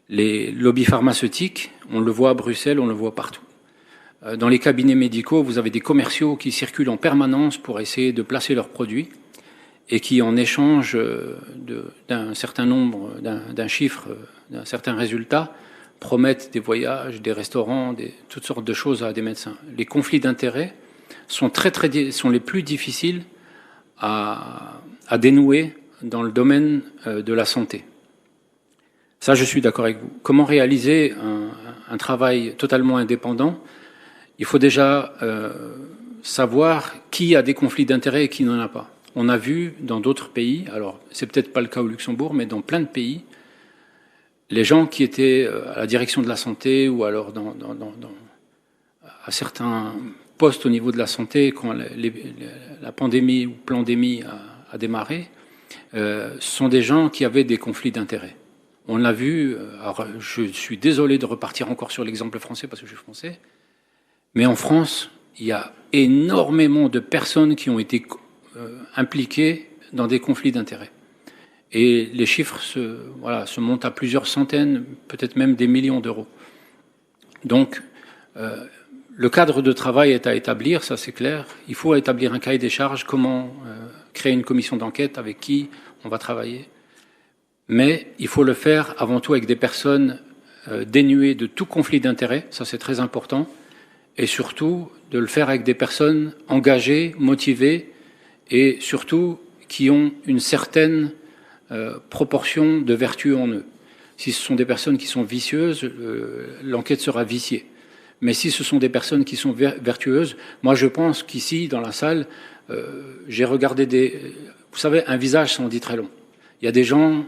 Speaker 3: lobbies pharmaceutiques. On le voit à Bruxelles, on le voit partout. Dans les cabinets médicaux, vous avez des commerciaux qui circulent en permanence pour essayer de placer leurs produits et qui, en échange d'un certain nombre, d'un chiffre, d'un certain résultat, promettent des voyages, des restaurants, toutes sortes de choses à des médecins. Les conflits d'intérêts sont sont les plus difficiles à dénouer dans le domaine de la santé. Ça, je suis d'accord avec vous. Comment réaliser un travail totalement indépendant? Il faut déjà savoir qui a des conflits d'intérêts et qui n'en a pas. On a vu dans d'autres pays, alors c'est peut-être pas le cas au Luxembourg, mais dans plein de pays, les gens qui étaient à la direction de la santé ou alors à certains postes au niveau de la santé, quand la pandémie ou pandémie a démarré, sont des gens qui avaient des conflits d'intérêts. On l'a vu, alors je suis désolé de repartir encore sur l'exemple français parce que je suis français, mais en France, il y a énormément de personnes qui ont été impliquées dans des conflits d'intérêts. Et les chiffres se montent à plusieurs centaines, peut-être même des millions d'euros. Donc, le cadre de travail est à établir, ça c'est clair. Il faut établir un cahier des charges, comment créer une commission d'enquête, avec qui on va travailler. Mais il faut le faire avant tout avec des personnes dénuées de tout conflit d'intérêt, ça c'est très important. Et surtout, de le faire avec des personnes engagées, motivées, et surtout qui ont une certaine proportion de vertu en eux. Si ce sont des personnes qui sont vicieuses, l'enquête sera viciée. Mais si ce sont des personnes qui sont vertueuses, moi je pense qu'ici, dans la salle, j'ai regardé vous savez, un visage, ça en dit très long. Il y a des gens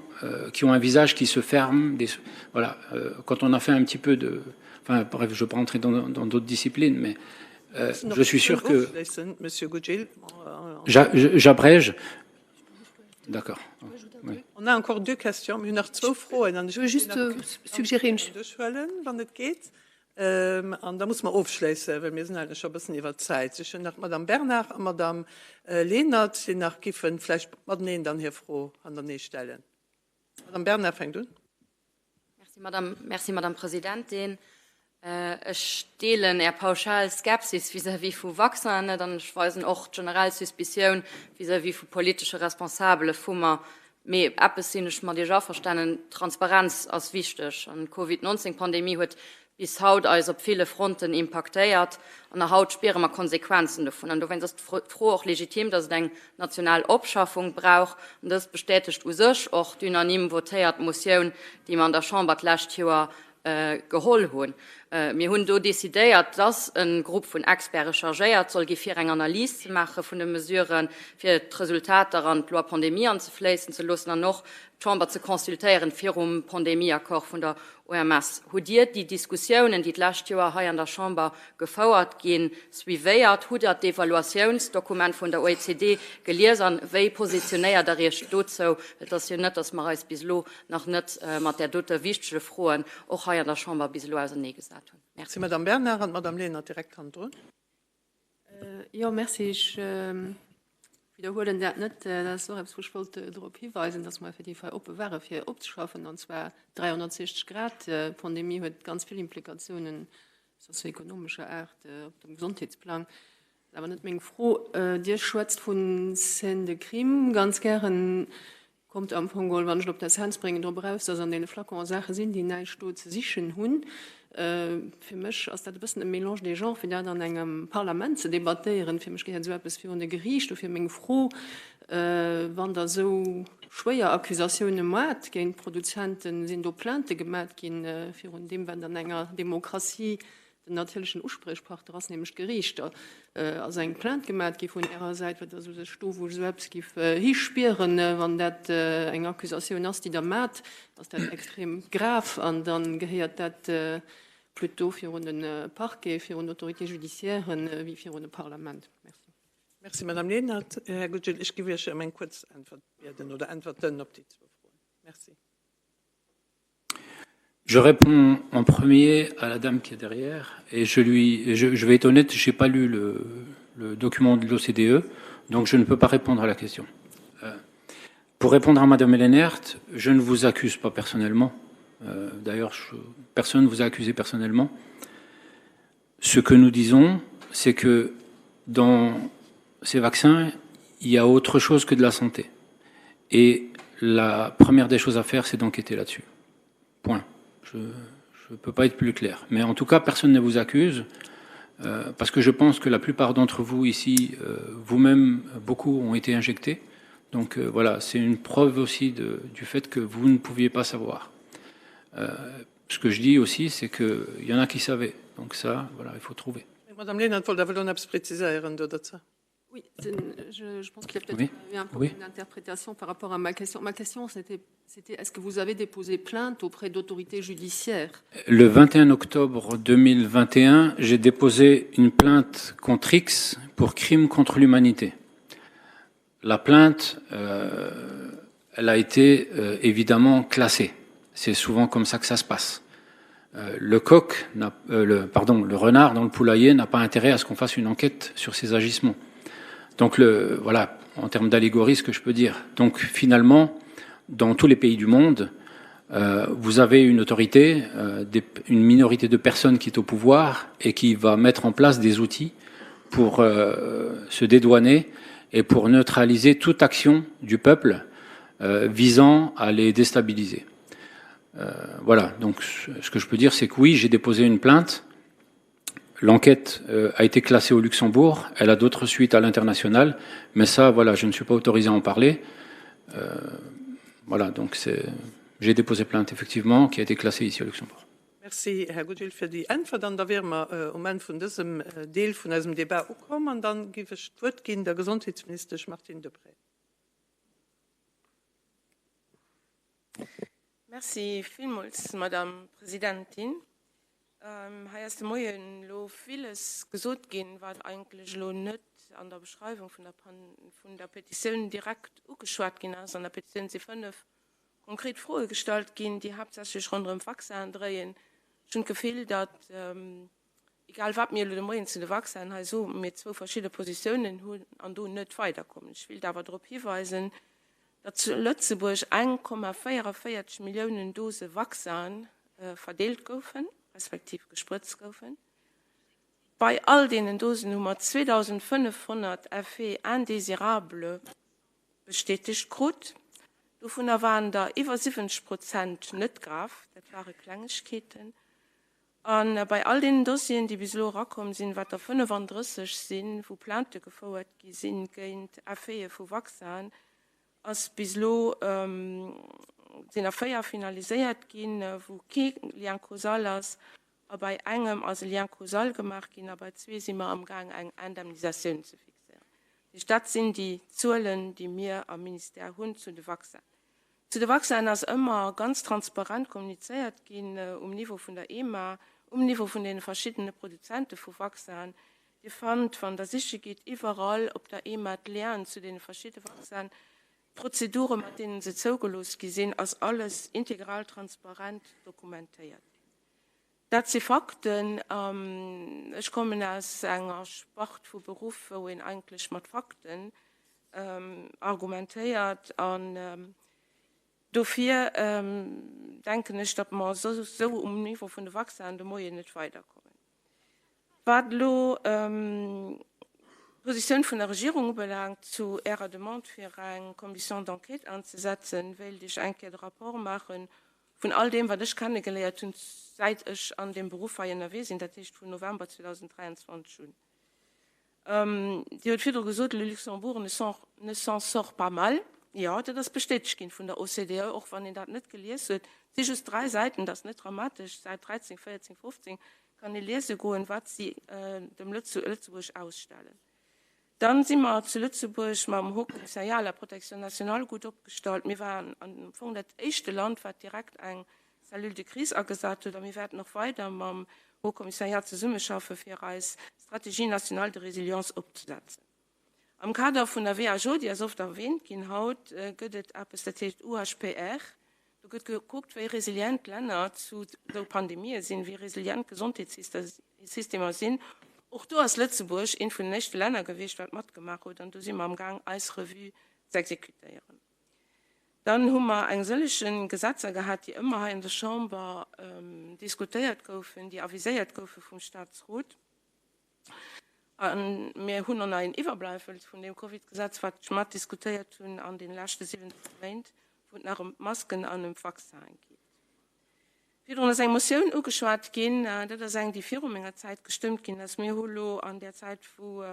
Speaker 3: qui ont un visage qui se ferme. Voilà, quand on a fait un petit peu de... Enfin, bref, je ne vais pas rentrer dans d'autres disciplines, mais je suis sûr que... J'abrège. D'accord. Oui.
Speaker 2: On a encore deux questions, mais une heure trop froid.
Speaker 5: Je veux juste suggérer une chose.
Speaker 2: Und da muss man aufschließen, weil wir sind eigentlich schon ein bisschen über Zeit. Ich bin nach Madame Bernard und Madame Lehnert, die nach Giffen, vielleicht Madeleine dann hier froh an der nächsten Stelle. Madame Bernard fängt an.
Speaker 9: Merci, Madame Präsidentin. Stehlen pauschal Skepsis vis-à-vis von Wachsenden, dann weisen auch generell Suspicion vis-à-vis von politischen Responsablen, Fummer. Mais abgesehen mal déjà verstanden, Transparenz als wichtig. Und Covid-19-Pandemie hat bis haut als auf viele Fronten impactiert und nach Haut spüren wir Konsequenzen davon. Und wenn das froh auch legitim, dass es eine nationale Abschaffung braucht, und das bestätigt sich auch die unanim votierte Motion, die man in der Chambre letztes Jahr geholt haben. Wir haben da dezidiert, dass eine Gruppe von Experten chargiert soll, für eine Analyse machen von den Mesuren, für die Resultate daran, die Pandemie anzufließen zu lassen und noch die Chambre zu konsultieren für den Pandemieakkord von der OMS. Hat die Diskussionen, die letztes Jahr hier in der Chambre gefordert gehen, suiviert, hat das Evaluationsdokument von der OECD gelesen, wie positioniert der Richt dazu, dass ja nicht, dass wir uns bislang noch nicht mit der dort wichtigen Fragen auch hier in der Chambre bislang also nicht gesagt haben.
Speaker 2: Merci, Madame Bernard und Madame Lehnert direkt an dran.
Speaker 8: Ja, merci. Ich wiederhole das nicht. Das so, ich wollte darauf hinweisen, dass wir für die Fall offen waren, für abzuschaffen. Und zwar 360 Grad. Die Pandemie hat ganz viele Implikationen sozioökonomischer Art auf dem Gesundheitsplan. Aber nicht mehr froh. Dir schwätzt von Sende Krim ganz gern. Kommt am Fongol, wenn ich auf das Hand bringen, darüber raus, dass an den Flakon Sachen sind, die nicht zu sich haben. Für mich ist das ein bisschen ein Mélange des Genres, für das an einem Parlament zu debattieren. Für mich geht es so etwas für ein Gericht, und für mich froh, wenn da so schwere Akkusationen macht gegen Produzenten, sind da Planten gemacht gegen, für dem, wenn dann einer Demokratie den natürlichen Aussprechpartner ist, nämlich Gerichter. Also ein Plan gemacht von ihrer Seite, wird also das Stoff, wo selbst hinspüren, wenn das eine Akkusation ist, die da macht, das ist das extrem grav, und dann gehört das plutôt für einen Parquet, für eine Autorität judiciaire, wie für ein Parlament. Merci.
Speaker 2: Merci, Madame Lehnert. Herr Gutschel, ich gebe euch eine kurze Antwort werden oder Antworten auf die zwei Fragen. Merci.
Speaker 3: Je réponds en premier à la dame qui est derrière et je vais être honnête, je n'ai pas lu le document de l'OCDE, donc je ne peux pas répondre à la question. Pour répondre à Madame Lehnert, je ne vous accuse pas personnellement. D'ailleurs, personne ne vous a accusé personnellement. Ce que nous disons, c'est que dans ces vaccins, il y a autre chose que de la santé. Et la première des choses à faire, c'est d'enquêter là-dessus. Point. Je ne peux pas être plus clair. Mais en tout cas, personne ne vous accuse, parce que je pense que la plupart d'entre vous ici, vous-même, beaucoup ont été injectés. Donc voilà, c'est une preuve aussi du fait que vous ne pouviez pas savoir. Ce que je dis aussi, c'est qu'il y en a qui savaient. Donc ça, voilà, il faut trouver.
Speaker 2: Madame Lehnert, wollte da etwas präzisieren dazu?
Speaker 8: Oui, je pense qu'il y a peut-être eu un problème d'interprétation par rapport à ma question. Ma question, c'était est-ce que vous avez déposé plainte auprès d'autorités judiciaires?
Speaker 3: Le 21 octobre 2021, j'ai déposé une plainte contre X pour crime contre l'humanité. La plainte, elle a été évidemment classée. C'est souvent comme ça que ça se passe. Le renard dans le poulailler n'a pas intérêt à ce qu'on fasse une enquête sur ses agissements. Donc voilà, en termes d'allégorie, ce que je peux dire. Donc finalement, dans tous les pays du monde, vous avez une autorité, une minorité de personnes qui est au pouvoir et qui va mettre en place des outils pour se dédouaner et pour neutraliser toute action du peuple visant à les déstabiliser. Voilà, donc ce que je peux dire, c'est que oui, j'ai déposé une plainte. L'enquête a été classée au Luxembourg, elle a d'autres suites à l'international, mais ça, voilà, je ne suis pas autorisé à en parler. Voilà, donc j'ai déposé plainte, effectivement, qui a été classée ici au Luxembourg.
Speaker 2: Merci, Herr Gutschel, für die Antwort. Dann werden wir am Ende von diesem Teil von diesem Debat kommen und dann gebe ich das Wort der Gesundheitsminister Martin Deprez.
Speaker 10: Merci vielmals, Madame Präsidentin. Heißt Moyen lo vieles gesot gehen, war eigentlich lo net an der Beschreibung von der Petition direkt ugeschwart gehen, an der Petition C5 konkret frohe Gestalt gehen, die hauptsächlich rund um Vaccin drehen, schon gefehlt, dass egal was mir morgen zu den Wachsen also mit zwei verschiedene Positionen an du nicht weiterkommen. Ich will aber darauf hinweisen, dass Lützeburg 1,44 Millionen Dosen Wachsen verdeelt kaufen, respektive gespritzt kaufen. Bei all denen Dosen Nummer 2500 FE indésirable bestätigt gut. Davon waren da über 70% nicht graf, das waren Kleinigkeiten. Und bei all den Dossien, die bislo rauskommen sind, was da 35 sind, wo Plante gefordert sind, gegen FE von Wachsen, als bislo sind Affäre finalisiert gehen, wo kein Lien kausal ist, aber bei einem als Lien kausal gemacht gehen, aber bei zwei sind wir am Gang, eine Indemnisation zu fixieren. Das sind die Zahlen, die wir am Ministerium haben zu den Wachsen. Zu den Wachsen ist immer ganz transparent kommuniziert gehen, Niveau von der EMA, Niveau von den verschiedenen Produzenten von Wachsen. Die fand von der Sicherheit geht überall, ob der EMA lernen zu den verschiedenen Wachsen. Prozeduren, mit denen sie zugelost gesehen, als alles integral transparent dokumentiert. Das sind Fakten, ich komme aus einer Sport von Berufen, wo ich eigentlich mit Fakten argumentiert und dafür denke ich, dass wir so Niveau von den Wachsen nicht weiterkommen. Was Position von der Regierung belangt, zu ihrer Demande für eine Kommission d'enquête anzusetzen, will ich einen Rapport machen von all dem, was ich kennengelernt habe, seit ich an dem Beruf war in NRW bin, das ist von November 2023 schon. Die hat wieder gesagt, le Luxembourg ne s'en sort pas mal. Ja, das bestätigt von der OCDE, auch wenn ich das nicht gelesen habe. Es ist 3 Seiten, das ist nicht dramatisch. Seit 13, 14, 15 kann ich lesen gehen, was sie dem Lützeburg ausstellen. Dann sind wir zu Lützeburg mit dem Hochkommissariat der Protection Nationale gut aufgestellt. Wir waren am Anfang das erste Land, das direkt ein Cellule de Crise angesagt hat. Und wir werden noch weiter mit dem Hochkommissariat zusammen schaffen, für eine Strategie nationale de Resilienz umzusetzen. Am Kader von der WHO, die oft erwähnt wird, gibt es etwas, das heißt UHPR. Da wird geguckt, wie resilient Länder zu der Pandemie sind, wie resilient Gesundheitssysteme sind. Auch du als Lützeburg in von den nächsten Ländern gewesen, was mitgemacht hat, und du sind wir am Gang als Revue zu exekutieren. Dann haben wir einen solchen Gesetze gehabt, die immer in der Chambre diskutiert werden, die avisiert werden vom Staatsrat. Und wir haben noch einen Überbleibsel von dem Covid-Gesetz, was wir diskutiert haben an den letzten 7 Monaten, wo es nach Masken an dem Vaccin geht. Wir haben eine Motion angeschaut, dass die Führung Zeit gestimmt gehen, dass wir an der Zeit, wo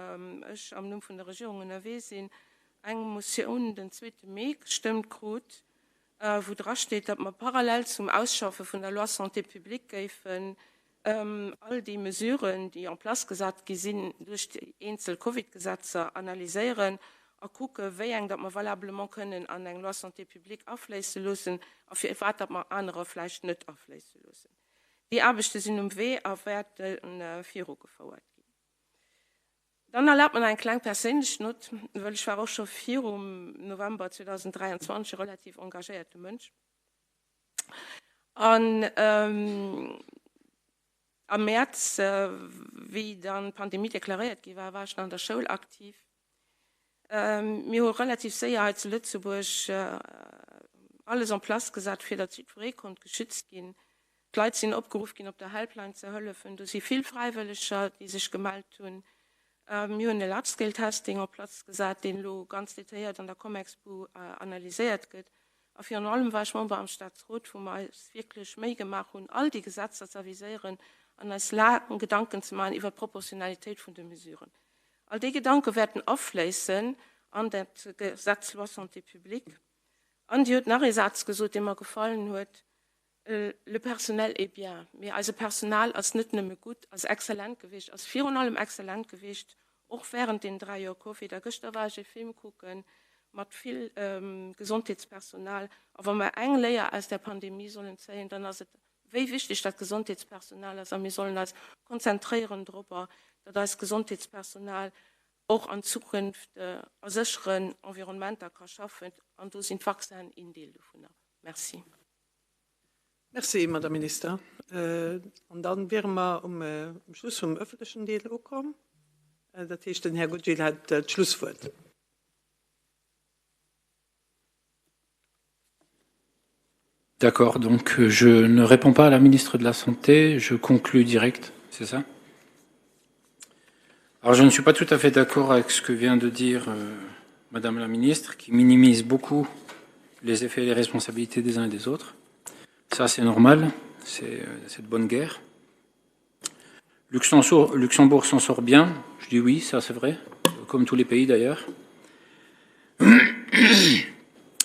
Speaker 10: ich am Namen von der Regierung NRW bin, eine Motion den 2. Mai gestimmt hat, wo dran steht, dass wir parallel zum Ausschaffen von der Loi Santé Publique geben, all die Mesuren, die en place gesetzt sind, durch die Einzel-Covid-Gesetze analysieren und gucken, wie wir valablement können an eine Loi Santé Publique auflösen lassen, auf jeden Fall, dass wir andere vielleicht nicht auflösen lassen. Die Arbeiten sind Weh, auf werden 4 Uhr gefordert. Dann erlaubt man einen kleinen persönlichen Not, weil ich war auch schon 4 November 2023 relativ engagierter Mensch. Und am März, wie dann die Pandemie deklariert war ich noch an der Schule aktiv. Wir haben relativ sehr zu Lützeburg alles en place gesagt, für das Südfree konnte geschützt gehen. Die Leute sind aufgerufen, auf der Helpline zu helfen. Da sind viele Freiwillige, die sich gemeldet haben. Wir haben ein Large-Scale-Testing auf Platz gesagt, den ganz detailliert an der Comexpo analysiert wird. Auf jeden Fall war ich mal am Staatsrat, wo wir es wirklich mehr gemacht haben, all die Gesetze zu avisieren, und als lagen Gedanken zu machen über die Proportionalität von den Mesuren. All die Gedanken werden auflösen an der Gesetz Loi Santé Publique. Und die hat nach einem Satz gesagt, der mir gefallen hat, le personnel est bien. Wir also Personal als nicht nur gut, als exzellent gewesen, als 4 allem exzellent gewesen, auch während den 3 Jahren Covid. Da gestern war ich einen Film gucken, mit viel Gesundheitspersonal. Aber wir eigentlich aus der Pandemie sollen sehen, dann ist es wie wichtig das Gesundheitspersonal ist. Und wir sollen uns konzentrieren darüber, dass das Gesundheitspersonal auch in Zukunft ein sicheres Environment schaffen kann. Und da sind Wachsen in Teil davon. Merci.
Speaker 2: Merci, Madame Minister. Und dann wären wir am Schluss vom öffentlichen Teil gekommen. Das heißt, Herr Gugil hat das Schlusswort.
Speaker 3: D'accord, donc je ne réponds pas à la ministre de la Santé, je conclus direct, c'est ça? Alors je ne suis pas tout à fait d'accord avec ce que vient de dire Madame la ministre, qui minimise beaucoup les effets et les responsabilités des uns et des autres. Ça, c'est normal, c'est de bonne guerre. Luxembourg s'en sort bien, je dis oui, ça c'est vrai, comme tous les pays d'ailleurs.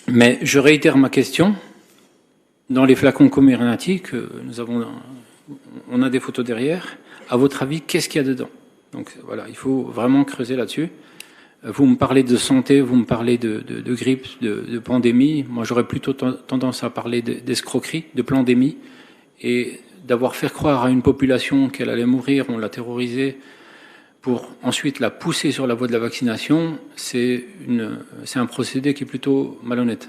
Speaker 3: Mais je réitère ma question. Dans les flacons Comirnaty que nous avons, on a des photos derrière. À votre avis, qu'est-ce qu'il y a dedans? Donc voilà, il faut vraiment creuser là-dessus. Vous me parlez de santé, vous me parlez de grippe, de pandémie. Moi, j'aurais plutôt tendance à parler d'escroquerie, de pandémie, et d'avoir fait croire à une population qu'elle allait mourir, on l'a terrorisée, pour ensuite la pousser sur la voie de la vaccination. C'est un procédé qui est plutôt malhonnête.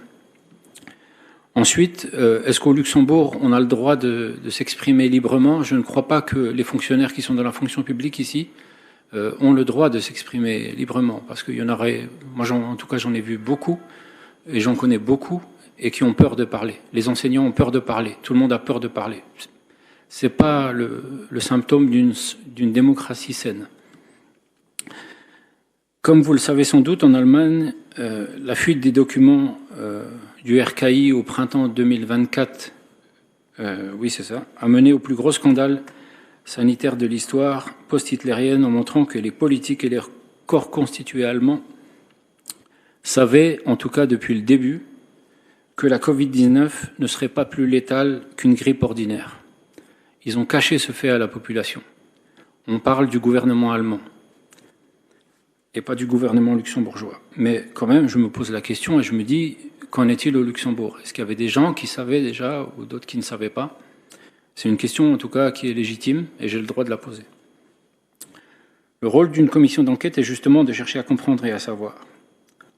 Speaker 3: Ensuite, est-ce qu'au Luxembourg, on a le droit de s'exprimer librement? Je ne crois pas que les fonctionnaires qui sont dans la fonction publique ici ont le droit de s'exprimer librement, parce qu'il y en aurait, moi en tout cas j'en ai vu beaucoup, et j'en connais beaucoup, et qui ont peur de parler. Les enseignants ont peur de parler, tout le monde a peur de parler. C'est pas le symptôme d'une démocratie saine. Comme vous le savez sans doute, en Allemagne, la fuite des documents du RKI au printemps 2024, oui c'est ça, a mené au plus gros scandale sanitaire de l'histoire post-hitlérienne en montrant que les politiques et les corps constitués allemands savaient, en tout cas depuis le début, que la Covid-19 ne serait pas plus létale qu'une grippe ordinaire. Ils ont caché ce fait à la population. On parle du gouvernement allemand et pas du gouvernement luxembourgeois. Mais quand même, je me pose la question et je me dis, qu'en est-il au Luxembourg? Est-ce qu'il y avait des gens qui savaient déjà ou d'autres qui ne savaient pas? C'est une question en tout cas qui est légitime et j'ai le droit de la poser. Le rôle d'une commission d'enquête est justement de chercher à comprendre et à savoir.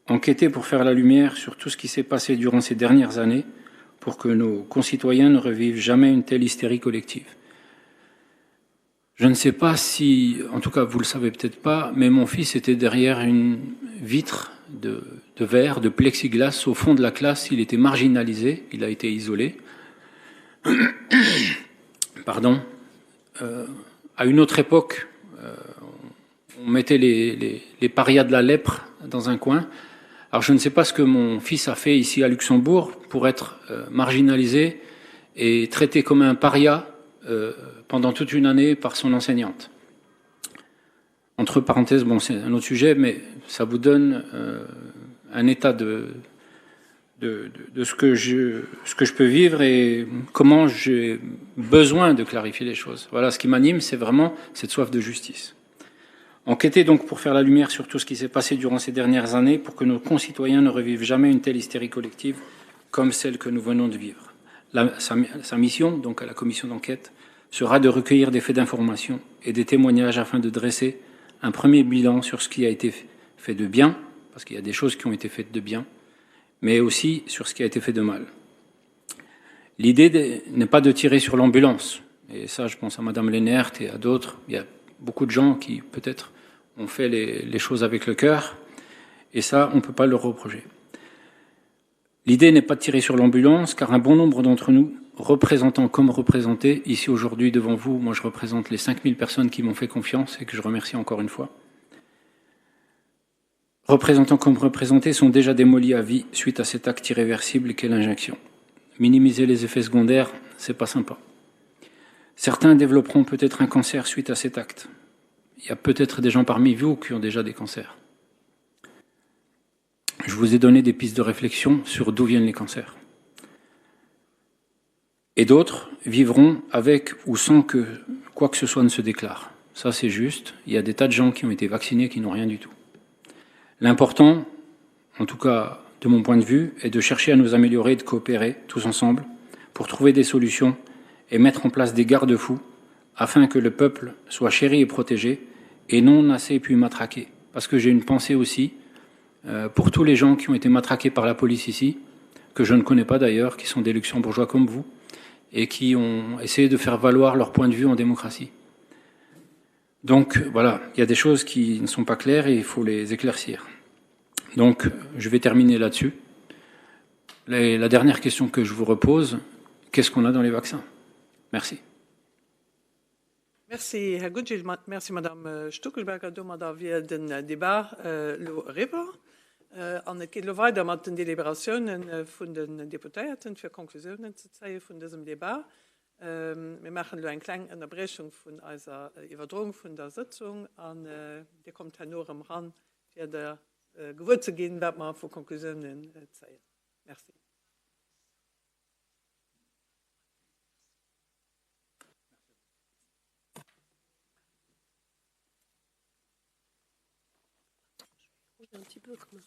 Speaker 3: Enquêter pour faire la lumière sur tout ce qui s'est passé durant ces dernières années pour que nos concitoyens ne revivent jamais une telle hystérie collective. Je ne sais pas si, en tout cas vous le savez peut-être pas, mais mon fils était derrière une vitre de verre, de plexiglas au fond de la classe. Il était marginalisé, il a été isolé. Pardon. À une autre époque, on mettait les parias de la lèpre dans un coin. Alors je ne sais pas ce que mon fils a fait ici à Luxembourg pour être marginalisé et traité comme un paria pendant toute une année par son enseignante. Entre parenthèses, bon, c'est un autre sujet, mais ça vous donne un état de ce que je peux vivre et comment j'ai besoin de clarifier les choses. Voilà, ce qui m'anime, c'est vraiment cette soif de justice. Enquêter donc pour faire la lumière sur tout ce qui s'est passé durant ces dernières années pour que nos concitoyens ne revivent jamais une telle hystérie collective comme celle que nous venons de vivre. Sa mission, donc à la commission d'enquête, sera de recueillir des faits d'information et des témoignages afin de dresser un premier bilan sur ce qui a été fait de bien, parce qu'il y a des choses qui ont été faites de bien, mais aussi sur ce qui a été fait de mal. L'idée n'est pas de tirer sur l'ambulance, et ça je pense à Madame Lehnert et à d'autres, il y a beaucoup de gens qui peut-être ont fait les choses avec le cœur, et ça on ne peut pas leur reprocher. L'idée n'est pas de tirer sur l'ambulance, car un bon nombre d'entre nous, représentants comme représentés, ici aujourd'hui devant vous, moi je représente les 5000 personnes qui m'ont fait confiance et que je remercie encore une fois. Représentants comme représentés sont déjà démolis à vie suite à cet acte irréversible qu'est l'injection. Minimiser les effets secondaires, c'est pas sympa. Certains développeront peut-être un cancer suite à cet acte. Il y a peut-être des gens parmi vous qui ont déjà des cancers. Je vous ai donné des pistes de réflexion sur d'où viennent les cancers. Et d'autres vivront avec ou sans que quoi que ce soit ne se déclare. Ça, c'est juste. Il y a des tas de gens qui ont été vaccinés qui n'ont rien du tout. L'important, en tout cas de mon point de vue, est de chercher à nous améliorer et de coopérer tous ensemble pour trouver des solutions et mettre en place des garde-fous afin que le peuple soit chéri et protégé et non nassé puis matraqué. Parce que j'ai une pensée aussi pour tous les gens qui ont été matraqués par la police ici, que je ne connais pas d'ailleurs, qui sont des luxembourgeois comme vous, et qui ont essayé de faire valoir leur point de vue en démocratie. Donc voilà, il y a des choses qui ne sont pas claires et il faut les éclaircir. Donc je vais terminer là-dessus. La dernière question que je vous repose, qu'est-ce qu'on a dans les vaccins? Merci.
Speaker 2: Merci, Herr Gudgil. Merci, Madame Stuckelberger. Dummer da wir den Debat lo rüber. An het geht lo weiter mit den Deliberationen von den Deputierten für Konklusionen zu zeigen von diesem Debat. Wir machen nur eine kleine Unterbrechung von unserer Übertragung von der Sitzung. Und wir kommen Herr Norem ran, für der Gewalt zu gehen, was wir für Konklusionen zeigen. Merci.
Speaker 5: Un petit peu comme